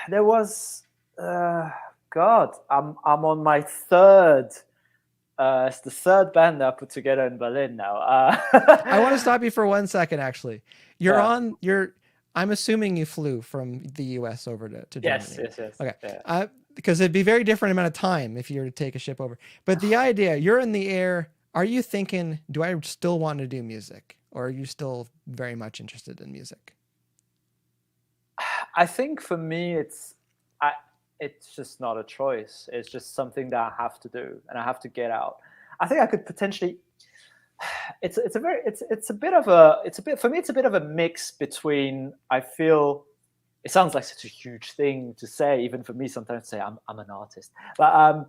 Speaker 2: there was, God, I'm on my third. It's the third band that I put together in Berlin now.
Speaker 1: I want to stop you for 1 second. Actually, I'm assuming you flew from the U.S. over to Germany.
Speaker 2: Yes.
Speaker 1: Okay.
Speaker 2: Yeah.
Speaker 1: Because it'd be very different amount of time if you were to take a ship over. But the idea, you're in the air. Are you thinking, do I still want to do music, or are you still very much interested in music?
Speaker 2: I think for me, it's just not a choice. It's just something that I have to do, and I have to get out. I think I could potentially. It's a bit of a mix between. I feel it sounds like such a huge thing to say, even for me sometimes to say I'm an artist, but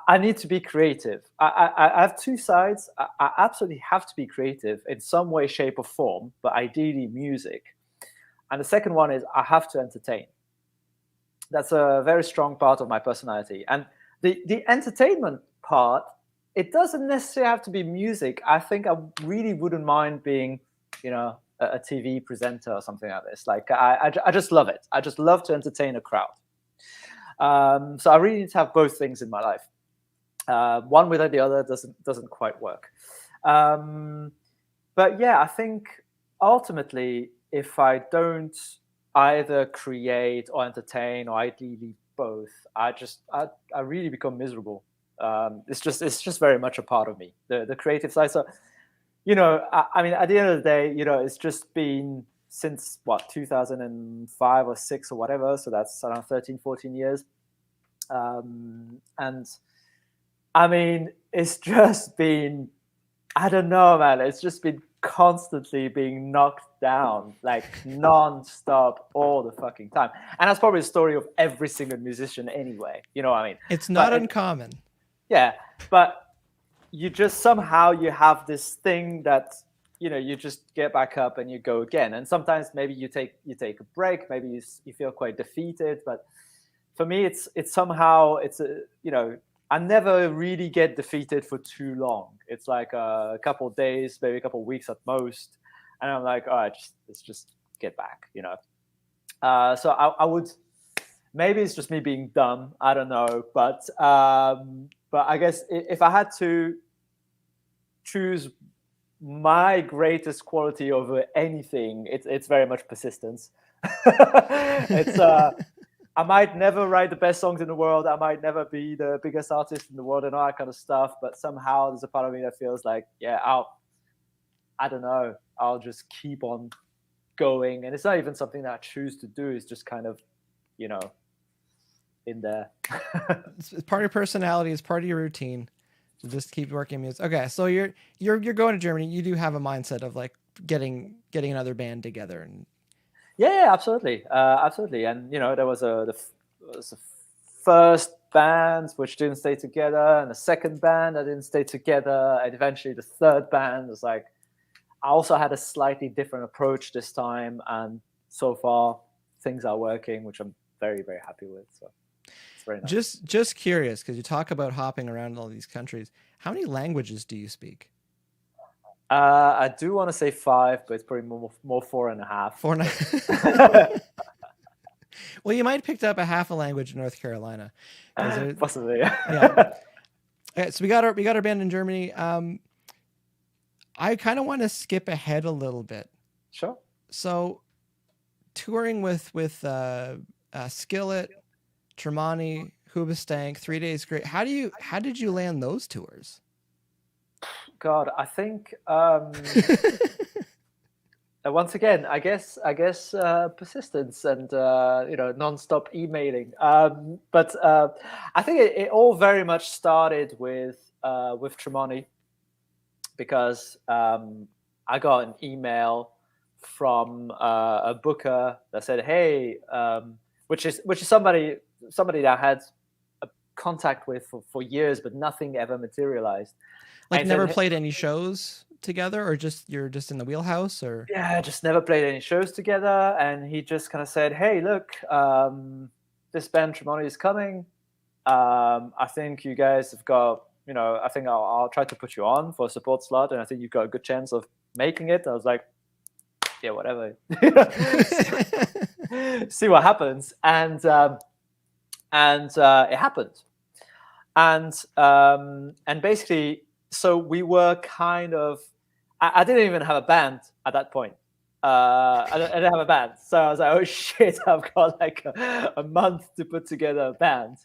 Speaker 2: I need to be creative. I have two sides. I absolutely have to be creative in some way, shape, or form, but ideally music. And the second one is I have to entertain. That's a very strong part of my personality. And the entertainment part, it doesn't necessarily have to be music. I think I really wouldn't mind being, a TV presenter or something like this. Like I just love it. I just love to entertain a crowd. So I really need to have both things in my life. One without the other doesn't quite work. But yeah, I think ultimately, if I don't either create or entertain, or ideally both, I really become miserable. It's just very much a part of me, the creative side. So, I mean, at the end of the day, it's just been since 2005 or 6 or whatever. So that's around 13, 14 years. And I mean, it's just been, I don't know, man. It's just been constantly being knocked down, like non-stop all the fucking time. And that's probably the story of every single musician anyway. You know what I mean?
Speaker 1: It's not uncommon.
Speaker 2: Yeah, but you just somehow you have this thing that, you just get back up and you go again. And sometimes maybe you take a break, maybe you feel quite defeated. But for me, it's somehow, I never really get defeated for too long. It's like a couple of days, maybe a couple of weeks at most. And I'm like, all right, let's just get back, So I would, maybe it's just me being dumb. I don't know. But I guess if I had to choose my greatest quality over anything, it's very much persistence. It's I might never write the best songs in the world. I might never be the biggest artist in the world and all that kind of stuff. But somehow there's a part of me that feels like, yeah, I don't know. I'll just keep on going. And it's not even something that I choose to do. It's just kind of, in there.
Speaker 1: It's part of your personality. It's part of your routine. So just keep working music. Okay, so you're going to Germany. You do have a mindset of like getting another band together and.
Speaker 2: Yeah, absolutely, absolutely. And there was the first band which didn't stay together, and the second band that didn't stay together, and eventually the third band was like. I also had a slightly different approach this time, and so far things are working, which I'm very, very happy with. So it's very nice.
Speaker 1: Just curious, because you talk about hopping around in all these countries. How many languages do you speak?
Speaker 2: I do want to say 5, but it's probably more 4.5.
Speaker 1: 4.5. Well, you might have picked up a half a language in North Carolina.
Speaker 2: Possibly.
Speaker 1: Yeah. Okay, so we got our band in Germany. I kind of want to skip ahead a little bit.
Speaker 2: Sure.
Speaker 1: So, touring with Skillet, Tremonti, Hoobastank, 3 Days Great. How did you land those tours?
Speaker 2: God, I think once again, I guess persistence and non-stop emailing. But I think it all very much started with Tremonti, because I got an email from a booker that said, "Hey," which is somebody that I had a contact with for years, but nothing ever materialized.
Speaker 1: Like never played any shows together, or you're just in the wheelhouse, or?
Speaker 2: Yeah, just never played any shows together. And he just kind of said, hey, look, this band Tremonti is coming. I think you guys have got, I think I'll try to put you on for a support slot, and I think you've got a good chance of making it. I was like, yeah, whatever. See what happens. And it happened. And basically, so we were kind of, I didn't even have a band at that point. I didn't have a band. So I was like, oh shit, I've got like a month to put together a band.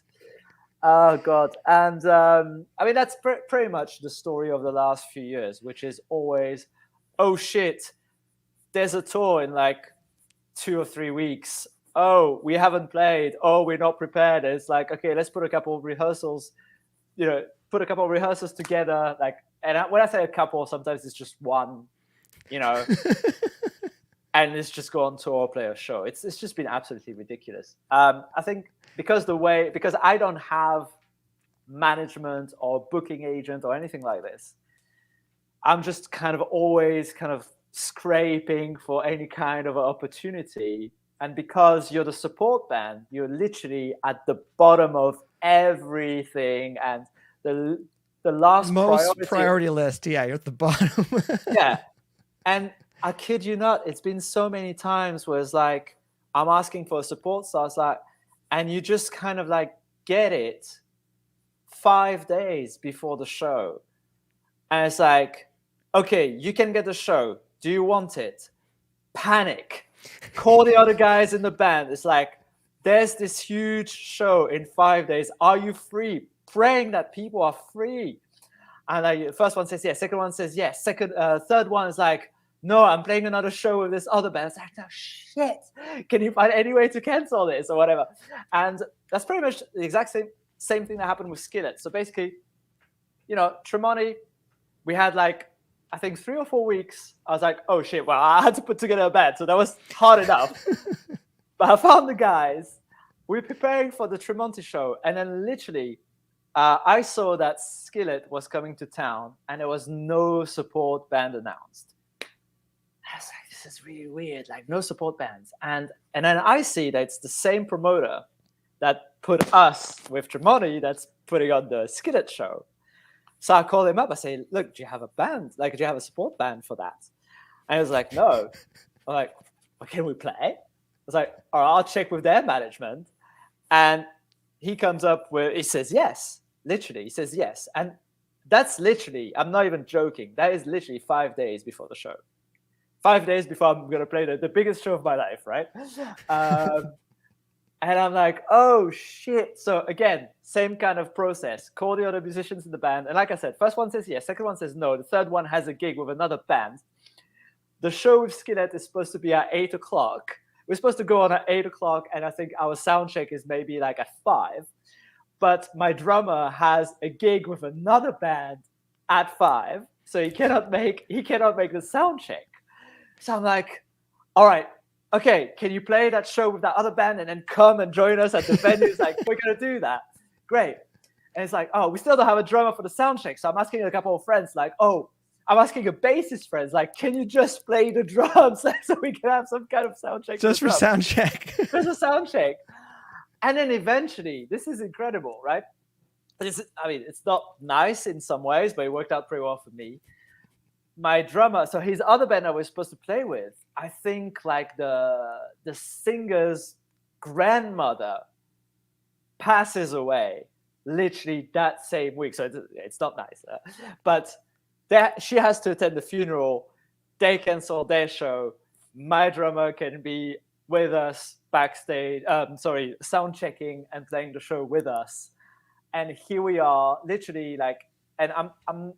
Speaker 2: Oh God. And I mean, that's pretty much the story of the last few years, which is always, oh shit, there's a tour in like 2 or 3 weeks. Oh, we haven't played. Oh, we're not prepared. It's like, okay, let's put a couple of rehearsals, together. Like, and when I say a couple, sometimes it's just one, and it's just go on tour, play a show. It's just been absolutely ridiculous. I think because I don't have management or booking agent or anything like this, I'm just kind of always kind of scraping for any kind of opportunity. And because you're the support band, you're literally at the bottom of everything, and the last
Speaker 1: priority list. Yeah, you're at the bottom.
Speaker 2: Yeah. And I kid you not, it's been so many times where it's like, I'm asking for a support slot, it's like, and you just kind of like get it 5 days before the show. And it's like, okay, you can get the show. Do you want it? Panic. Call the other guys in the band. It's like, there's this huge show in 5 days. Are you free? Praying that people are free. And like, the first one says yes. Second one says yes. Third one is like, no, I'm playing another show with this other band. It's like, no, shit. Can you find any way to cancel this or whatever? And that's pretty much the exact same thing that happened with Skillet. So basically, Tremonti, we had like, I think 3 or 4 weeks. I was like, oh shit, well, I had to put together a band. So that was hard enough. But I found the guys. We were preparing for the Tremonti show. And then literally, I saw that Skillet was coming to town and there was no support band announced. I was like, this is really weird, like no support bands. And then I see that it's the same promoter that put us with Tremonti that's putting on the Skillet show. So I call him up. I say, look, do you have a band? Like, do you have a support band for that? And he was like, no. I'm like, well, can we play? I was like, all right, I'll check with their management. And he comes up with, he says yes. Literally, he says yes. And that's literally, I'm not even joking. That is literally 5 days before the show. 5 days before I'm going to play the biggest show of my life, right? And I'm like, oh, shit. So again, same kind of process. Call the other musicians in the band. And like I said, first one says yes. Second one says no. The third one has a gig with another band. The show with Skillet is supposed to be at 8 o'clock. We're supposed to go on at 8 o'clock. And I think our sound check is maybe like at 5. But my drummer has a gig with another band at 5. So he cannot make the sound check. So I'm like, all right. Okay, can you play that show with that other band and then come and join us at the venue? It's like, we're going to do that. Great. And it's like, oh, we still don't have a drummer for the sound check. So I'm asking a couple of friends, like, oh, I'm asking a bassist friends, like, can you just play the drums so we can have some kind of sound check?
Speaker 1: Just for sound check.
Speaker 2: Just a sound check. And then eventually, this is incredible, right? It's not nice in some ways, but it worked out pretty well for me. My drummer, so his other band I was supposed to play with, I think like the singer's grandmother passes away literally that same week. So it's not nice. But she has to attend the funeral. They cancel their show. My drummer can be with us backstage, sound checking and playing the show with us. And here we are, literally like, and I'm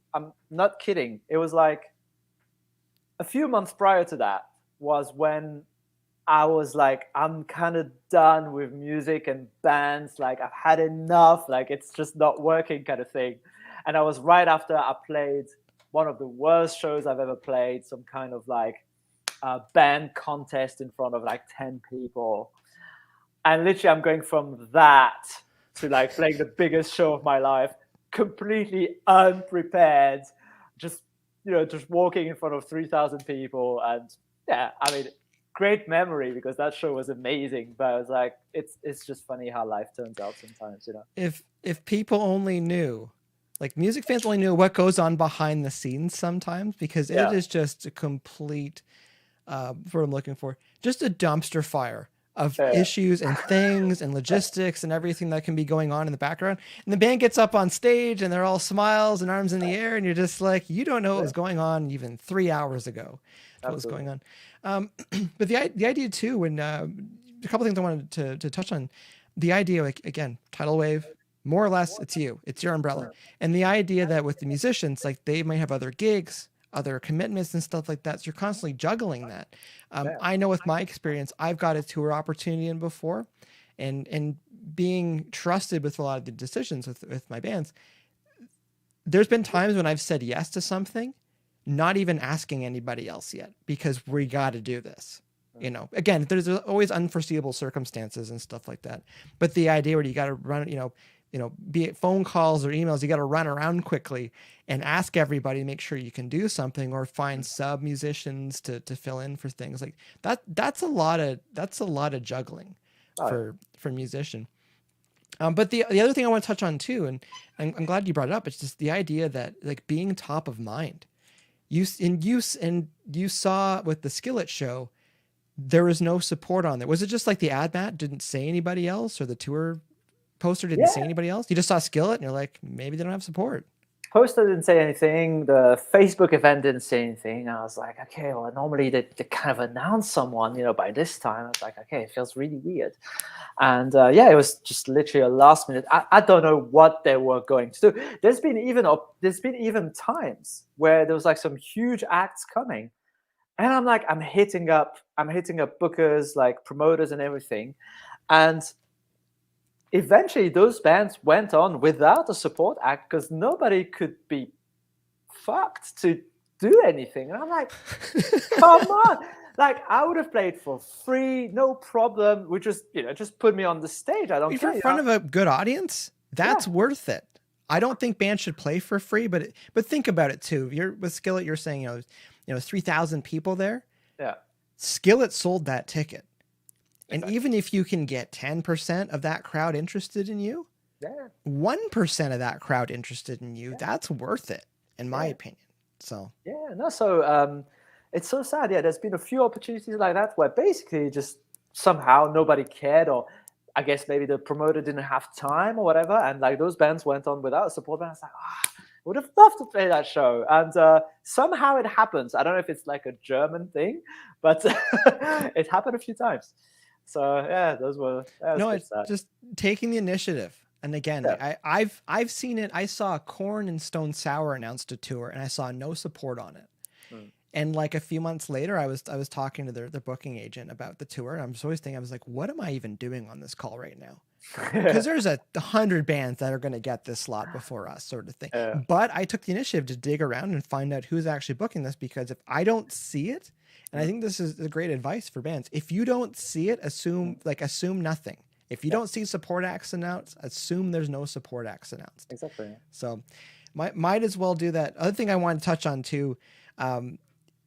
Speaker 2: not kidding. It was like a few months prior to that was when I was like, I'm kind of done with music and bands. Like I've had enough. Like it's just not working kind of thing. And I was right after I played one of the worst shows I've ever played, some kind of like band contest in front of like 10 people. And literally I'm going from that to like playing the biggest show of my life, completely unprepared, just just walking in front of 3,000 people. And yeah, I mean, great memory because that show was amazing. But I was like, it's just funny how life turns out sometimes,
Speaker 1: If people only knew, like music fans only knew what goes on behind the scenes sometimes, because it is just a complete, what I'm looking for, just a dumpster fire of issues and things and logistics and everything that can be going on in the background. And the band gets up on stage and they're all smiles and arms in the air. And you're just like, you don't know what was going on even 3 hours ago. What was going on. But the idea too, when a couple things I wanted to touch on, the idea, like, again, TIDALWAVE, more or less, it's your umbrella. And the idea that with the musicians, like, they might have other gigs, other commitments and stuff like that. So you're constantly juggling that. I know with my experience, I've got a tour opportunity in before, and being trusted with a lot of the decisions with my bands, there's been times when I've said yes to something, not even asking anybody else yet, because we got to do this. Again, there's always unforeseeable circumstances and stuff like that. But the idea where you got to run, be it phone calls or emails, you got to run around quickly and ask everybody to make sure you can do something, or find sub musicians to fill in for things like that. That's a lot of juggling for musician. But the other thing I want to touch on too, and I'm glad you brought it up, it's just the idea that, like, being top of mind. You saw with the Skillet show, there was no support on there. Was it just like the ad mat didn't say anybody else, or the tour poster didn't say anybody else? You just saw Skillet and you're like, maybe they don't have support.
Speaker 2: Poster didn't say anything. The Facebook event didn't say anything. I was like, okay, well, normally they kind of announce someone, by this time. I was like, okay, it feels really weird. And it was just literally a last minute. I don't know what they were going to do. There's been even times where there was like some huge acts coming, and I'm like, I'm hitting up bookers, like promoters and everything, and eventually those bands went on without a support act because nobody could be fucked to do anything. And I'm like, come on. Like, I would have played for free, no problem. We just put me on the stage. I don't care.
Speaker 1: If you're in front of a good audience, that's worth it. I don't think bands should play for free, but think about it too. You're with Skillet, you're saying, 3,000 people there.
Speaker 2: Yeah.
Speaker 1: Skillet sold that ticket. And even if you can get 10% of that crowd interested in you, 1% of that crowd interested in you, that's worth it, in my opinion. So it's so sad. Yeah, there's been a few opportunities like that where basically just somehow nobody cared, or I guess maybe the promoter didn't have time or whatever, and like those bands went on without support. And I was like, I would have loved to play that show. And somehow it happens. I don't know if it's like a German thing, but it happened a few times. So yeah, it's just taking the initiative. And again, I've seen it. I saw Korn and Stone Sour announced a tour, and I saw no support on it. And like a few months later, I was talking to their booking agent about the tour, and I was always thinking, I was like, what am I even doing on this call right now? Because there's 100 bands that are going to get this slot before us, sort of thing. But I took the initiative to dig around and find out who's actually booking this, because if I don't see it, and I think this is a great advice for bands, if you don't see it, assume nothing. If you don't see support acts announced, assume there's no support acts announced.
Speaker 2: Exactly.
Speaker 1: So might as well do that. Other thing I want to touch on too,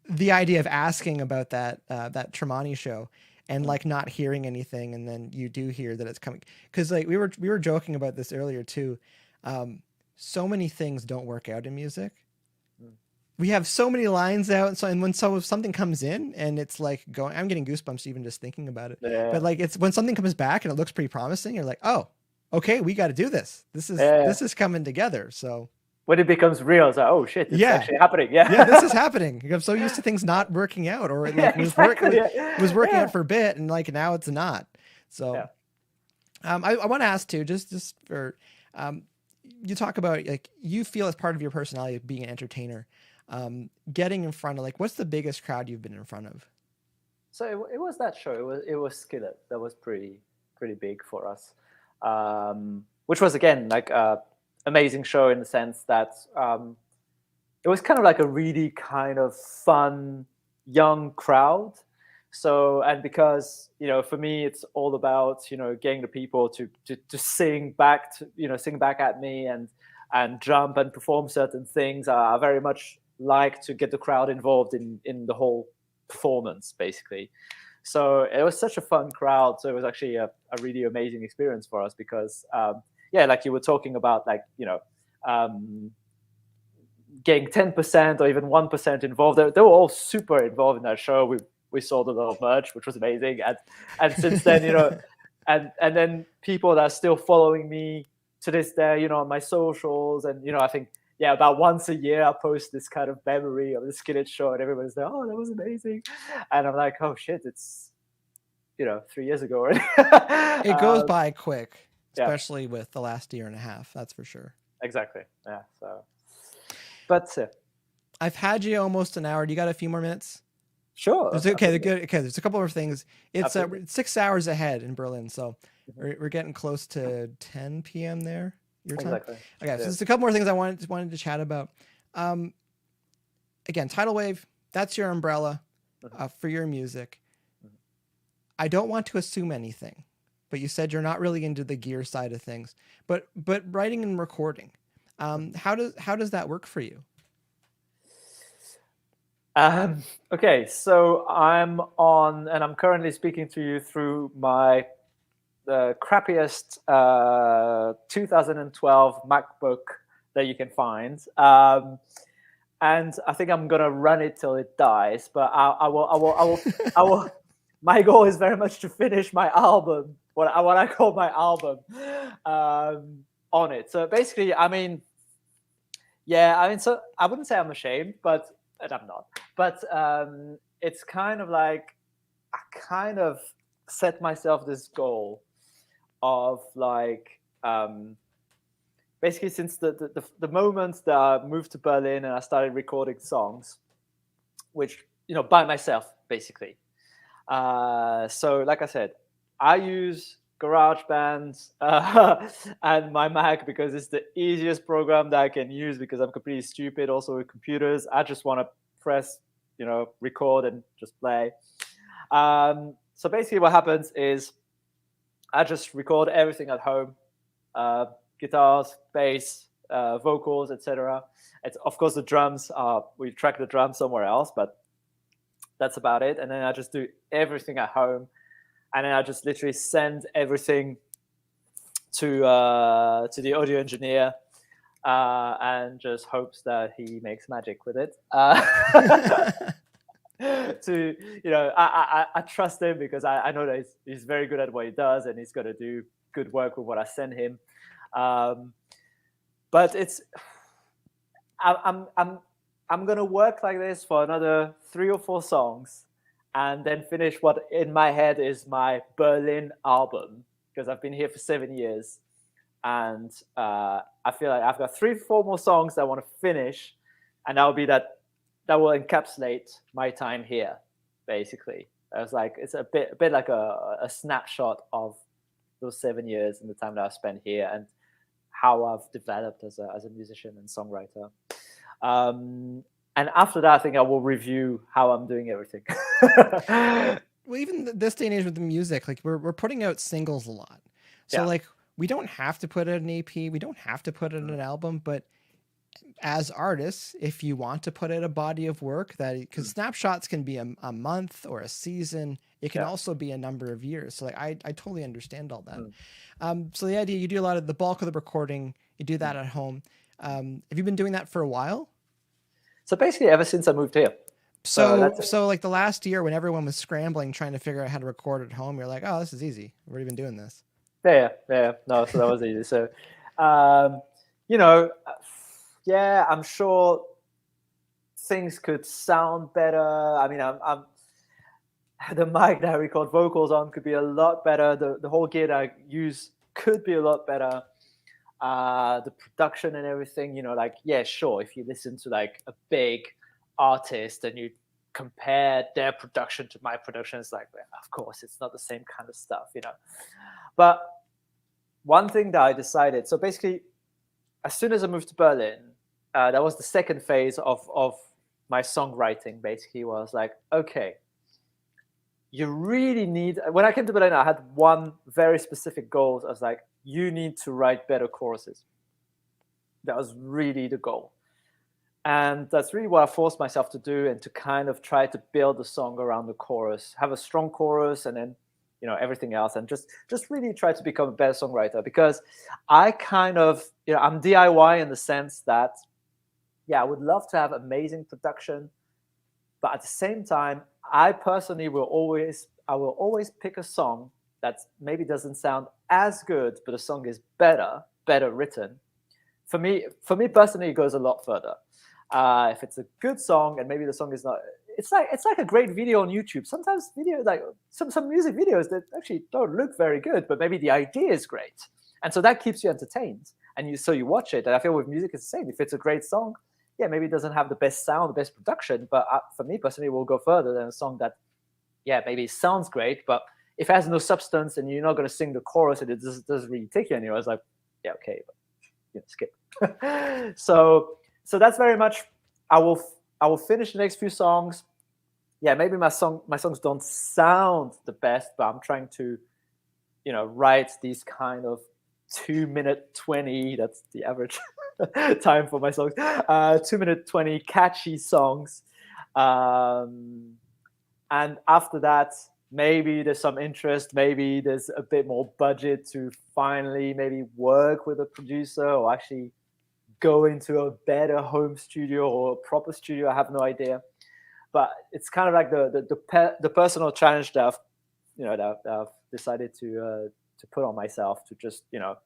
Speaker 1: the idea of asking about that Tremonti show and like not hearing anything, and then you do hear that it's coming. Because like we were joking about this earlier too. So many things don't work out in music. We have so many lines out, and when something comes in and it's like going, I'm getting goosebumps even just thinking about it. But like, it's when something comes back and it looks pretty promising, you're like, oh, okay, we got to do this. This is coming together. So
Speaker 2: when it becomes real, it's like, oh shit, this is actually happening. Yeah,
Speaker 1: this is happening. I'm so used to things not working out, or it like, was working out for a bit, and like now it's not. So I want to ask too, just for you talk about, like, you feel as part of your personality being an entertainer. Getting in front of, like, what's the biggest crowd you've been in front of?
Speaker 2: So it was that show. It was Skillet. That was pretty big for us, which was again like amazing show in the sense that it was kind of like a really kind of fun young crowd. So, and because for me it's all about getting the people to sing back at me and jump and perform certain things are very much like to get the crowd involved in the whole performance, basically. So it was such a fun crowd. So it was actually a really amazing experience for us because, like you were talking about, like, getting 10% or even 1% involved. They were all super involved in that show. We sold a lot of merch, which was amazing. And since then, and then people that are still following me to this day, on my socials. And, I think, about once a year, I post this kind of memory of the Skillet show, and everybody's like, oh, that was amazing. And I'm like, oh, shit, it's, 3 years ago already.
Speaker 1: It goes by quick, especially with the last year and a half. That's for sure.
Speaker 2: Exactly. Yeah. So, but
Speaker 1: I've had you almost an hour. Do you got a few more minutes?
Speaker 2: Sure.
Speaker 1: Okay. There's a couple of things. It's 6 hours ahead in Berlin, so we're getting close to 10 p.m. there. Your time.
Speaker 2: Exactly.
Speaker 1: Okay, so there's a couple more things I wanted to chat about. Again, TIDALWAVE, that's your umbrella for your music. I don't want to assume anything, but you said you're not really into the gear side of things. But writing and recording, how does that work for you?
Speaker 2: Okay, so I'm currently speaking to you through the crappiest 2012 MacBook that you can find, and I think I'm gonna run it till it dies. But I will. My goal is very much to finish my album, what I call my album, on it. So basically, so I wouldn't say I'm ashamed, and I'm not. But it's kind of like I kind of set myself this goal of like basically since the moment that I moved to Berlin and I started recording songs, which by myself basically. So like I said, I use GarageBand and my Mac because it's the easiest program that I can use because I'm completely stupid also with computers. I just want to press record and just play. So basically what happens is I just record everything at home, guitars, bass, vocals, etc. It's of course the drums. We track the drums somewhere else, but that's about it. And then I just do everything at home, and then I just literally send everything to the audio engineer, and just hopes that he makes magic with it. I trust him because I know that he's very good at what he does, and he's going to do good work with what I send him. But I'm going to work like this for another 3 or 4 songs, and then finish what in my head is my Berlin album, because I've been here for 7 years, and I feel like I've got 3 or 4 more songs that I want to finish, and that will encapsulate my time here, basically. I was like, it's a bit like a snapshot of those 7 years and the time that I've spent here and how I've developed as a musician and songwriter. And after that, I think I will review how I'm doing everything.
Speaker 1: Well, even this day and age with the music, like we're putting out singles a lot. So like we don't have to put out an EP, we don't have to put out an album, but as artists, if you want to put out a body of work because snapshots can be a month or a season, it can also be a number of years. So like I totally understand all that. So the idea, you do a lot of the bulk of the recording, you do that at home. Have you been doing that for a while?
Speaker 2: So basically ever since I moved here.
Speaker 1: So like the last year when everyone was scrambling, trying to figure out how to record at home, you're like, oh, this is easy. I've already been doing this.
Speaker 2: Yeah. No, so that was easy. So, I'm sure things could sound better. I mean, I'm the mic that I record vocals on could be a lot better. The whole gear that I use could be a lot better. The production and everything, sure, if you listen to like a big artist and you compare their production to my production, it's like, well, of course, it's not the same kind of stuff, But one thing that I decided, so basically, as soon as I moved to Berlin, that was the second phase of my songwriting, basically, was like, okay, you really need, when I came to Berlin, I had one very specific goal. I was like, you need to write better choruses. That was really the goal. And that's really what I forced myself to do, and to kind of try to build the song around the chorus, have a strong chorus, and then, you know, everything else, and just really try to become a better songwriter. Because I kind of, you know, I'm DIY in the sense that, yeah, I would love to have amazing production, but at the same time, I personally will always pick a song that maybe doesn't sound as good, but the song is better written. For me personally, it goes a lot further. If it's a good song and maybe the song is not, it's like a great video on YouTube. Sometimes videos, like some music videos that actually don't look very good, but maybe the idea is great, and so that keeps you entertained, and so you watch it. And I feel with music it's the same. If it's a great song, yeah, maybe it doesn't have the best sound, the best production, but for me personally, it will go further than a song that, yeah, maybe it sounds great, but if it has no substance and you're not going to sing the chorus and it doesn't really take you anywhere, it's like, yeah, okay, but, you know, skip. So that's very much, I will finish the next few songs. Yeah, maybe my songs don't sound the best, but I'm trying to, you know, write these kind of 2-minute 20, that's the average time for my songs, 2-minute 20 catchy songs. And after that, maybe there's some interest, maybe there's a bit more budget to finally maybe work with a producer, or actually go into a better home studio or a proper studio. I have no idea, but it's kind of like the personal challenge that I've decided to put on myself, to just, you know,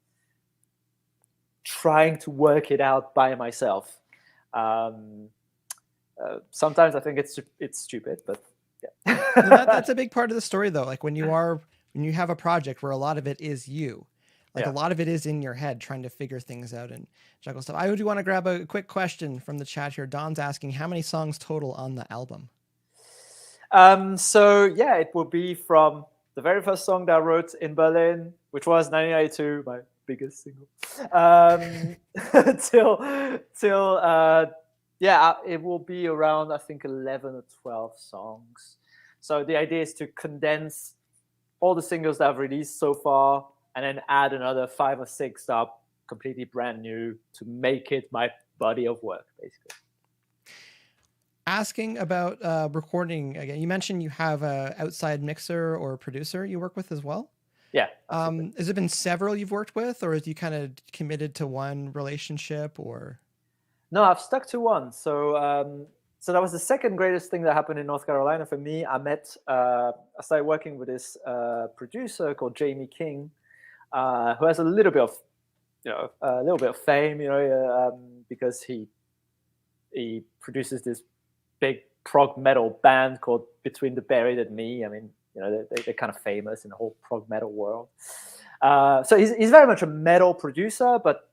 Speaker 2: trying to work it out by myself. Sometimes I think it's stupid, but yeah.
Speaker 1: That's a big part of the story, though. Like when you have a project where a lot of it is you. Like a lot of it is in your head, trying to figure things out and juggle stuff. I do want to grab a quick question from the chat here. Don's asking, how many songs total on the album?
Speaker 2: So yeah, it will be from the very first song that I wrote in Berlin, which was 1992, my biggest single, till yeah, it will be around, I think, 11 or 12 songs. So the idea is to condense all the singles that I've released so far, and then add another 5 or 6 that are completely brand new to make it my body of work, basically.
Speaker 1: Asking about recording again, you mentioned you have a outside mixer or producer you work with as well.
Speaker 2: Yeah.
Speaker 1: Has it been several you've worked with, or have you kind of committed to one relationship, or?
Speaker 2: No, I've stuck to one. So so that was the second greatest thing that happened in North Carolina for me. I started working with this producer called Jamie King, who has a little bit of fame, because he produces this big prog metal band called Between the Buried and Me. I mean, you know, they're kind of famous in the whole prog metal world. So he's very much a metal producer, but,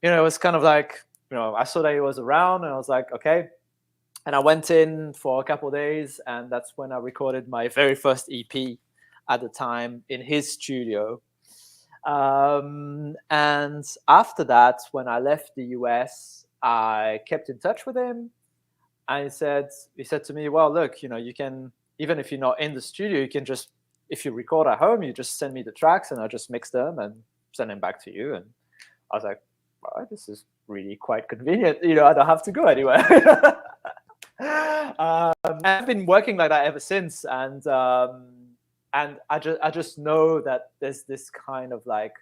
Speaker 2: you know, it was kind of like, you know, I saw that he was around, and I was like, okay. And I went in for a couple of days, and that's when I recorded my very first EP at the time in his studio. And after that, when I left the US, I kept in touch with him, and he said to me, well, look, you know, you can, even if you're not in the studio, you can just, if you record at home, you just send me the tracks and I'll just mix them and send them back to you. And I was like, all right, this is really quite convenient. You know, I don't have to go anywhere. I've been working like that ever since. And I just know that there's this kind of like,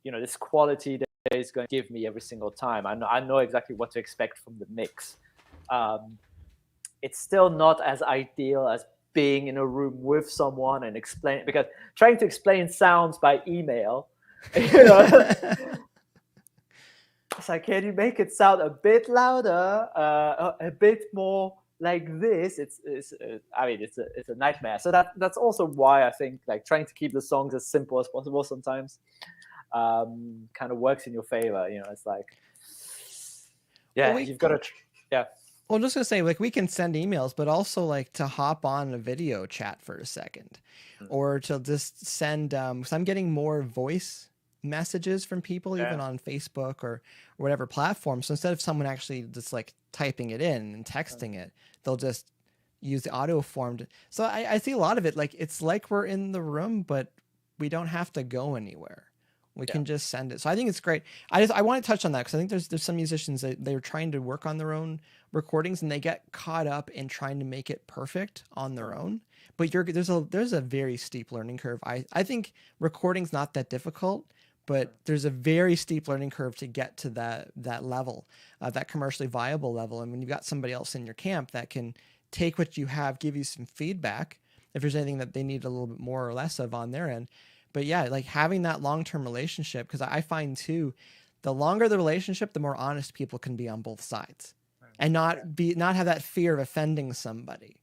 Speaker 2: you know, this quality that is going to give me every single time. I know exactly what to expect from the mix. It's still not as ideal as being in a room with someone and explain, because trying to explain sounds by email, you know, it's like, can you make it sound a bit louder, a bit more like this? I mean, it's a nightmare. So that's also why I think like trying to keep the songs as simple as possible sometimes kind of works in your favor. You know, it's like, yeah, you've got to, yeah.
Speaker 1: Well, I'm just gonna say, like, we can send emails, but also like to hop on a video chat for a second, or to just send. Because I'm getting more voice messages from people, even on Facebook or whatever platform. So instead of someone actually just like typing it in and texting it, they'll just use the audio form. So I see a lot of it like it's like we're in the room, but we don't have to go anywhere. We can just send it. So I think it's great. I want to touch on that because I think there's some musicians that they're trying to work on their own recordings and they get caught up in trying to make it perfect on their own. But there's a very steep learning curve. I think recording's not that difficult, but there's a very steep learning curve to get to that level, that commercially viable level. And when you've got somebody else in your camp that can take what you have, give you some feedback if there's anything that they need a little bit more or less of on their end. But yeah, like having that long-term relationship, because I find too, the longer the relationship, the more honest people can be on both sides, and not have that fear of offending somebody.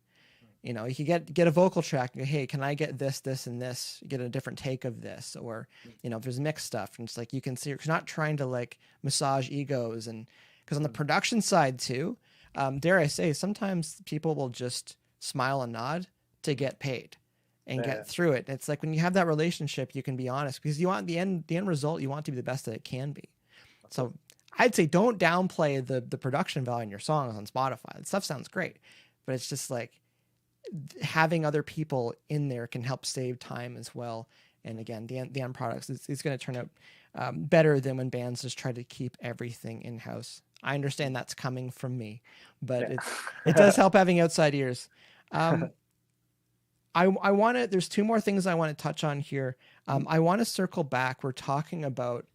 Speaker 1: You know, you could get a vocal track and go, hey, can I get this, this, and this? Get a different take of this, or you know, if there's mixed stuff, and it's like you can see you're not trying to like massage egos, and because on the production side too, dare I say, sometimes people will just smile and nod to get paid and get through it. It's like when you have that relationship, you can be honest because you want the end result. You want to be the best that it can be. So I'd say don't downplay the production value in your songs on Spotify. That stuff sounds great, but it's just like having other people in there can help save time as well. And again, the end products is going to turn out better than when bands just try to keep everything in house. I understand that's coming from me, but it does help having outside ears. I want to, there's two more things I want to touch on here. I want to circle back. We're talking about,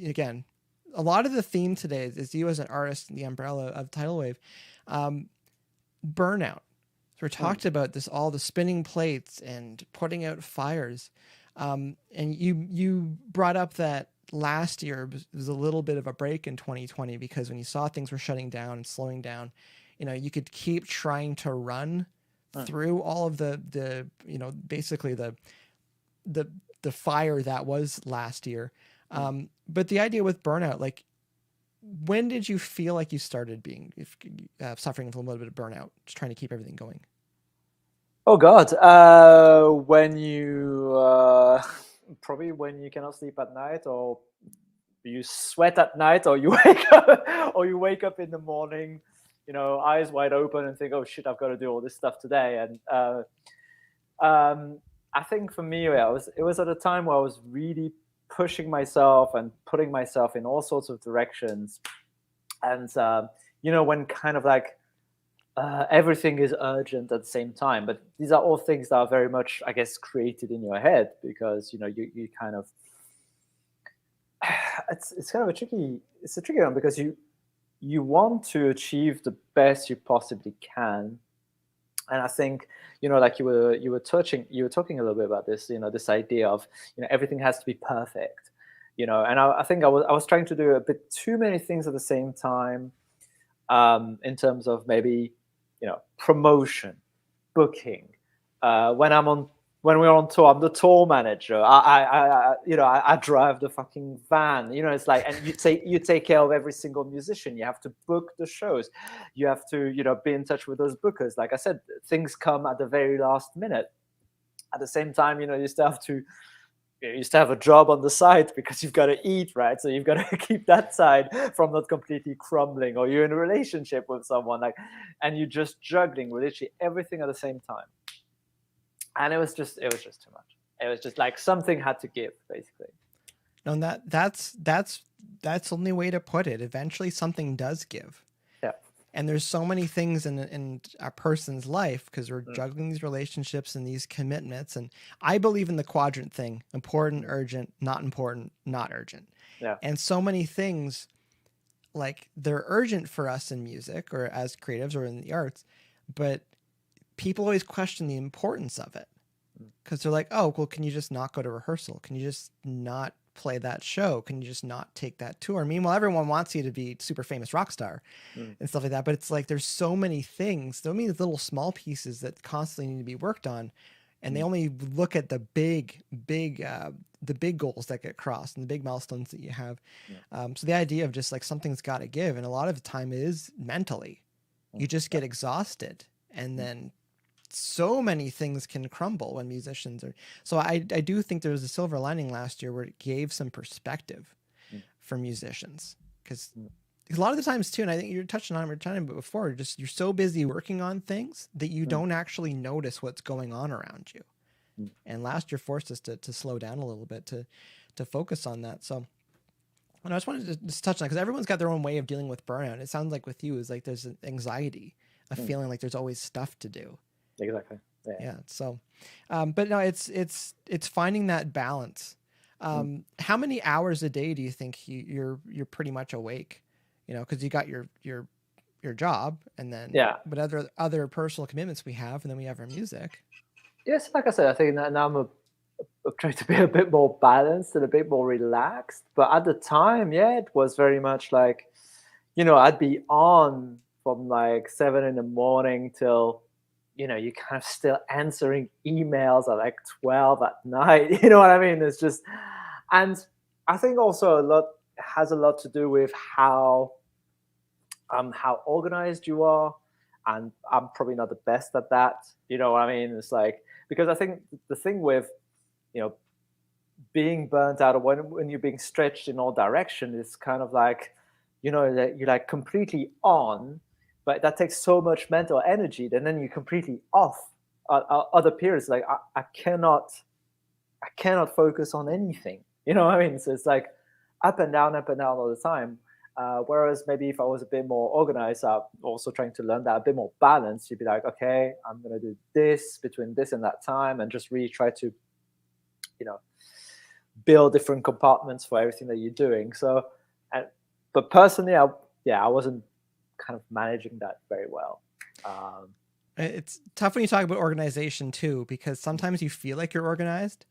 Speaker 1: again, a lot of the theme today is you as an artist in the umbrella of TIDALWAVE, burnout. So we talked about this, all the spinning plates and putting out fires. And you brought up that last year was a little bit of a break in 2020 because when you saw things were shutting down and slowing down, you know, you could keep trying to run through all of the you know, basically the fire that was last year. But the idea with burnout, like, when did you feel like you started being suffering from a little bit of burnout, just trying to keep everything going?
Speaker 2: Oh God, when you probably when you cannot sleep at night, or you sweat at night, or you wake up in the morning, you know, eyes wide open and think, oh shit, I've got to do all this stuff today. And I think for me, it was at a time where I was really pushing myself and putting myself in all sorts of directions. And, you know, when kind of like everything is urgent at the same time, but these are all things that are very much, I guess, created in your head because, you know, you kind of, it's kind of a tricky one because you want to achieve the best you possibly can. And I think, you know, like you were talking a little bit about this, you know, this idea of, you know, everything has to be perfect, you know, and I think I was trying to do a bit too many things at the same time, in terms of maybe, you know, promotion, booking, when we're on tour, I'm the tour manager. I drive the fucking van. You know, it's like, and you take care of every single musician. You have to book the shows. You have to, you know, be in touch with those bookers. Like I said, things come at the very last minute. At the same time, you know, you still have a job on the side because you've got to eat, right? So you've got to keep that side from not completely crumbling. Or you're in a relationship with someone, like, and you're just juggling with literally everything at the same time. And it was just too much. It was just like something had to give, basically.
Speaker 1: No, and that's the only way to put it. Eventually something does give.
Speaker 2: Yeah.
Speaker 1: And there's so many things in a person's life because we're juggling these relationships and these commitments. And I believe in the quadrant thing: important, urgent, not important, not urgent.
Speaker 2: Yeah.
Speaker 1: And so many things, like, they're urgent for us in music or as creatives or in the arts, but people always question the importance of it because they're like, oh, well, can you just not go to rehearsal? Can you just not play that show? Can you just not take that tour? Meanwhile, everyone wants you to be super famous rock star and stuff like that. But it's like, there's so many things, so many little small pieces that constantly need to be worked on. And they only look at the big goals that get crossed and the big milestones that you have. So the idea of just like something's got to give. And a lot of the time it is mentally, you just get exhausted, and then so many things can crumble when musicians are. So I do think there was a silver lining last year where it gave some perspective for musicians, because a lot of the times too, and I think you're touching on it, we were talking about before, just you're so busy working on things that you don't actually notice what's going on around you. And last year forced us to slow down a little bit, to to focus on that. So, and I just wanted to just touch on that because everyone's got their own way of dealing with burnout. It sounds like with you is like there's an anxiety, a feeling like there's always stuff to do.
Speaker 2: Exactly.
Speaker 1: Yeah. So, but no, it's finding that balance. How many hours a day do you think you're pretty much awake? You know, because you got your job, and then but other personal commitments we have, and then we have our music.
Speaker 2: Yes, like I said, I think now I'm trying to be a bit more balanced and a bit more relaxed. But at the time, it was very much like, I'd be on from like 7 a.m. till, you're kind of still answering emails at like 12 at night. You know what I mean? It's just, and I think also has a lot to do with how organized you are. And I'm probably not the best at that. You know what I mean? It's like, because I think the thing with, being burnt out, or when you're being stretched in all directions, is kind of like, that you're like completely on, but that takes so much mental energy. And then you're completely off other periods. Like I cannot focus on anything. You know what I mean? So it's like up and down all the time. Whereas maybe if I was a bit more organized, I'm also trying to learn that a bit more balance. You'd be like, okay, I'm going to do this between this and that time, and just really try to, build different compartments for everything that you're doing. So, but personally, I wasn't kind of managing that very well.
Speaker 1: It's tough when you talk about organization too, because sometimes you feel like you're organized,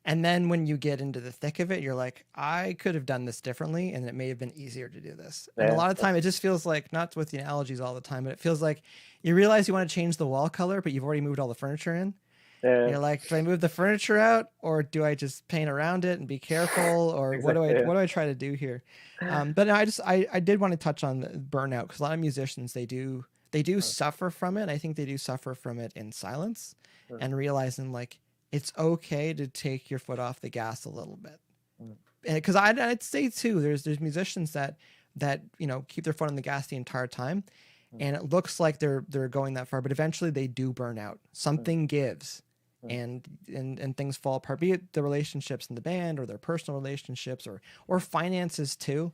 Speaker 1: and then when you get into the thick of it, you're like, I could have done this differently, and it may have been easier to do this. And a lot of time, it just feels like, not with the analogies all the time, but it feels like you realize you want to change the wall color, but you've already moved all the furniture in. You're like, do I move the furniture out, or do I just paint around it and be careful, or what do I try to do here? But I did want to touch on the burnout, because a lot of musicians, they do suffer from it. I think they do suffer from it in silence, and realizing like it's okay to take your foot off the gas a little bit. Because I'd say too, there's musicians that keep their foot on the gas the entire time, and it looks like they're going that far, but eventually they do burn out. Something gives. And things fall apart, be it the relationships in the band, or their personal relationships, or finances too.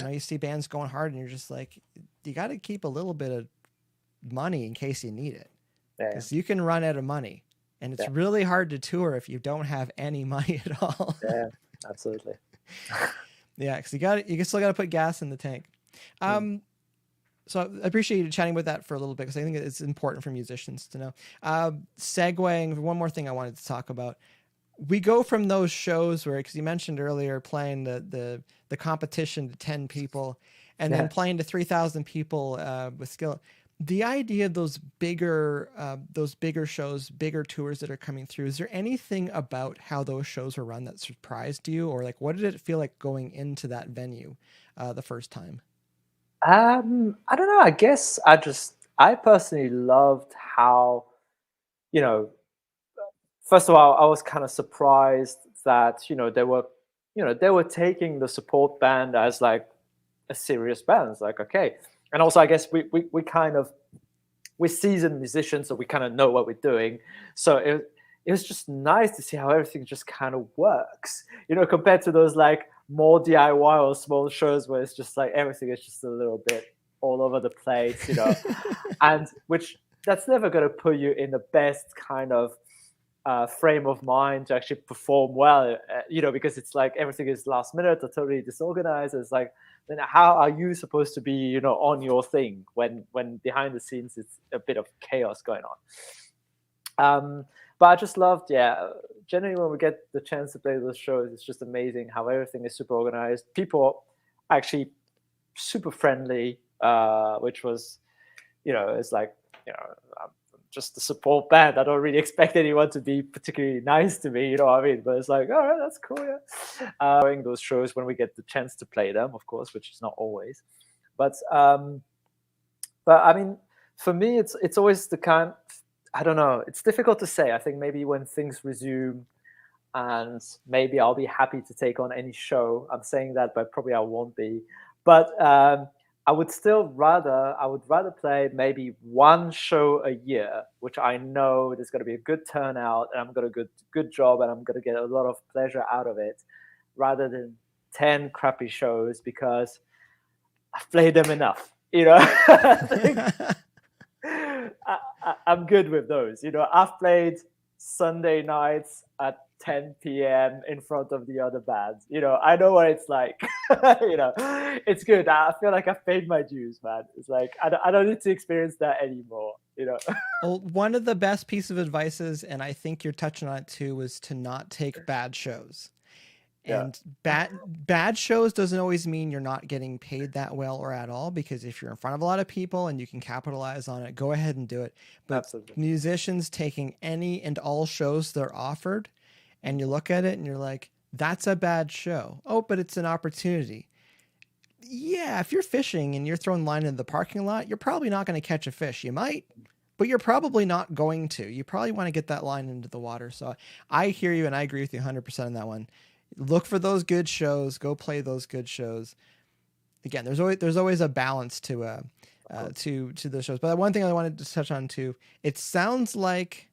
Speaker 1: You see bands going hard, and you're just like, you got to keep a little bit of money in case you need it, because you can run out of money, and it's really hard to tour if you don't have any money at all.
Speaker 2: Yeah, absolutely.
Speaker 1: Because you still got to put gas in the tank. So I appreciate you chatting about that for a little bit, because I think it's important for musicians to know. Segueing, one more thing I wanted to talk about. We go from those shows where, because you mentioned earlier, playing the competition to 10 people, and then playing to 3,000 people with Skillet. The idea of those bigger shows, bigger tours that are coming through, is there anything about how those shows were run that surprised you, or like what did it feel like going into that venue the first time?
Speaker 2: I don't know. I guess I personally loved how, first of all, I was kind of surprised that, they were taking the support band as like a serious band. It's like, okay. And also, I guess we're seasoned musicians, so we kind of know what we're doing. So it was just nice to see how everything just kind of works, compared to those like more DIY or small shows where it's just like everything is just a little bit all over the place, and which that's never going to put you in the best kind of frame of mind to actually perform well, because it's like everything is last minute or totally disorganized. It's like, then how are you supposed to be, on your thing when behind the scenes it's a bit of chaos going on? But I just loved, generally when we get the chance to play those shows, it's just amazing how everything is super organized. People are actually super friendly, which was, it's like, I'm just the support band. I don't really expect anyone to be particularly nice to me, you know what I mean? But it's like, all right, that's cool, Doing those shows when we get the chance to play them, of course, which is not always. But I mean, for me, it's always the kind. I don't know. It's difficult to say. I think maybe when things resume, and maybe I'll be happy to take on any show. I'm saying that, but probably I won't be. But I would rather play maybe one show a year, which I know there's going to be a good turnout, and I'm going to do a good job, and I'm going to get a lot of pleasure out of it, rather than 10 crappy shows because I've played them enough. You know, I'm good with those. You know, I've played Sunday nights at 10 p.m. in front of the other bands. You know, I know what it's like. You know, it's good. I feel like I've paid my dues, man. It's like I don't need to experience that anymore. You know.
Speaker 1: Well, one of the best pieces of advice is, and I think you're touching on it too, was to not take bad shows. And bad shows doesn't always mean you're not getting paid that well or at all, because if you're in front of a lot of people and you can capitalize on it, go ahead and do it. But
Speaker 2: Absolutely.
Speaker 1: Musicians taking any and all shows they're offered, and you look at it and you're like, that's a bad show. Oh, but it's an opportunity. Yeah, if you're fishing and you're throwing line in the parking lot, you're probably not going to catch a fish. You might, but you're probably not going to. You probably want to get that line into the water. So I hear you, and I agree with you 100% on that one. Look for those good shows. Go play those good shows. Again, there's always a balance to the shows. But one thing I wanted to touch on too, it sounds like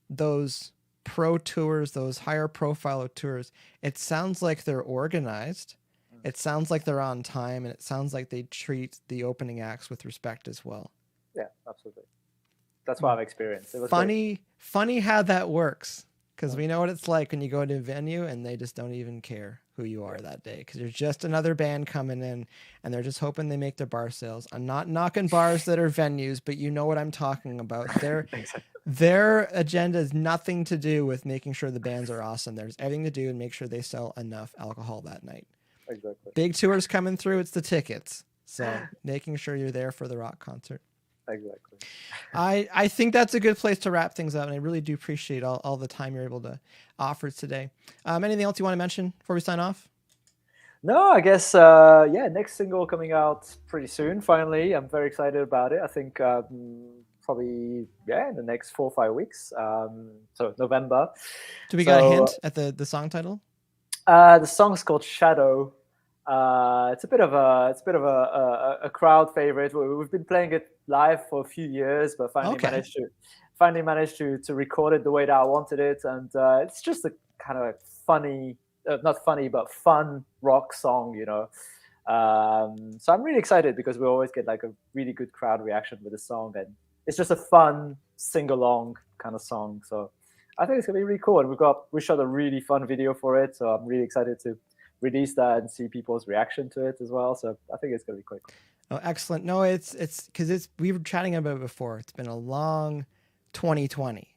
Speaker 1: those pro tours, those higher profile tours, it sounds like they're organized. It sounds like they're on time, and it sounds like they treat the opening acts with respect as well.
Speaker 2: Yeah, absolutely. That's what I've experienced. It was
Speaker 1: funny how that works. Because we know what it's like when you go to a venue and they just don't even care who you are that day. Because you're just another band coming in and they're just hoping they make their bar sales. I'm not knocking bars that are venues, but you know what I'm talking about. Their agenda is nothing to do with making sure the bands are awesome. There's everything to do and make sure they sell enough alcohol that night.
Speaker 2: Exactly.
Speaker 1: Big tours coming through, it's the tickets. So making sure you're there for the rock concert.
Speaker 2: Exactly.
Speaker 1: I think that's a good place to wrap things up, and I really do appreciate all the time you're able to offer today. Anything else you want to mention before we sign off?
Speaker 2: No, I guess next single coming out pretty soon. Finally, I'm very excited about it. I think probably in the next 4 or 5 weeks. So November.
Speaker 1: Do we got a hint at the song title?
Speaker 2: The song's called Shadow. It's a bit of a crowd favorite. We've been playing it live for a few years, but finally managed to record it the way that I wanted it, and it's just a kind of funny, not funny, but fun rock song, you know. So I'm really excited because we always get like a really good crowd reaction with the song, and it's just a fun sing-along kind of song. So I think it's gonna be really cool, and we shot a really fun video for it. So I'm really excited to release that and see people's reaction to it as well. So I think it's gonna be quite cool.
Speaker 1: Oh, excellent. No, it's because we were chatting about it before. It's been a long 2020.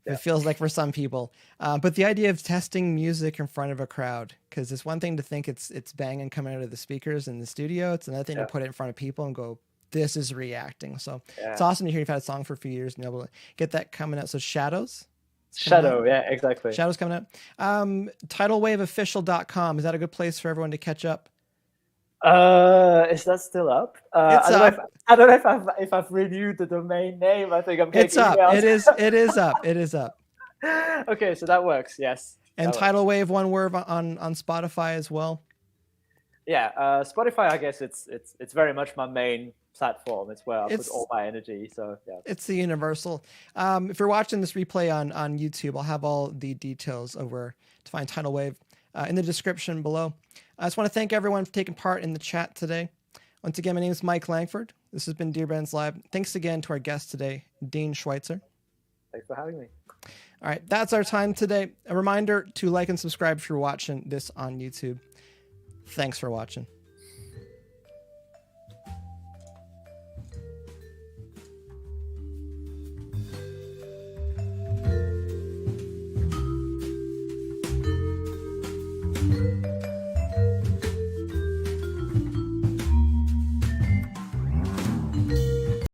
Speaker 1: It feels like for some people, but the idea of testing music in front of a crowd, because it's one thing to think it's banging coming out of the speakers in the studio. It's another thing to put it in front of people and go, this is reacting. So it's awesome to hear you've had a song for a few years and be able to get that coming out. So Shadows.
Speaker 2: Shadow, yeah, exactly.
Speaker 1: Shadow's coming up. TIDALWaveOfficial.com. Is that a good place for everyone to catch up?
Speaker 2: Is that still up?
Speaker 1: It's up.
Speaker 2: I don't know if I've renewed the domain name. I think I'm getting
Speaker 1: It's up.
Speaker 2: emails.
Speaker 1: It is up. It is up.
Speaker 2: Okay, so that works. Yes.
Speaker 1: And Tidal Wave, one word on Spotify as well.
Speaker 2: Yeah, Spotify. I guess it's very much my main platform. It's where I put all my energy. So yeah,
Speaker 1: it's the universal. If you're watching this replay on YouTube, I'll have all the details of where to find Tidal Wave in the description below. I just want to thank everyone for taking part in the chat today. Once again, my name is Mike Langford. This has been DearBands Live. Thanks again to our guest today, Dean Schweitzer.
Speaker 2: Thanks for having me.
Speaker 1: All right, that's our time today. A reminder to like and subscribe if you're watching this on YouTube. Thanks for watching.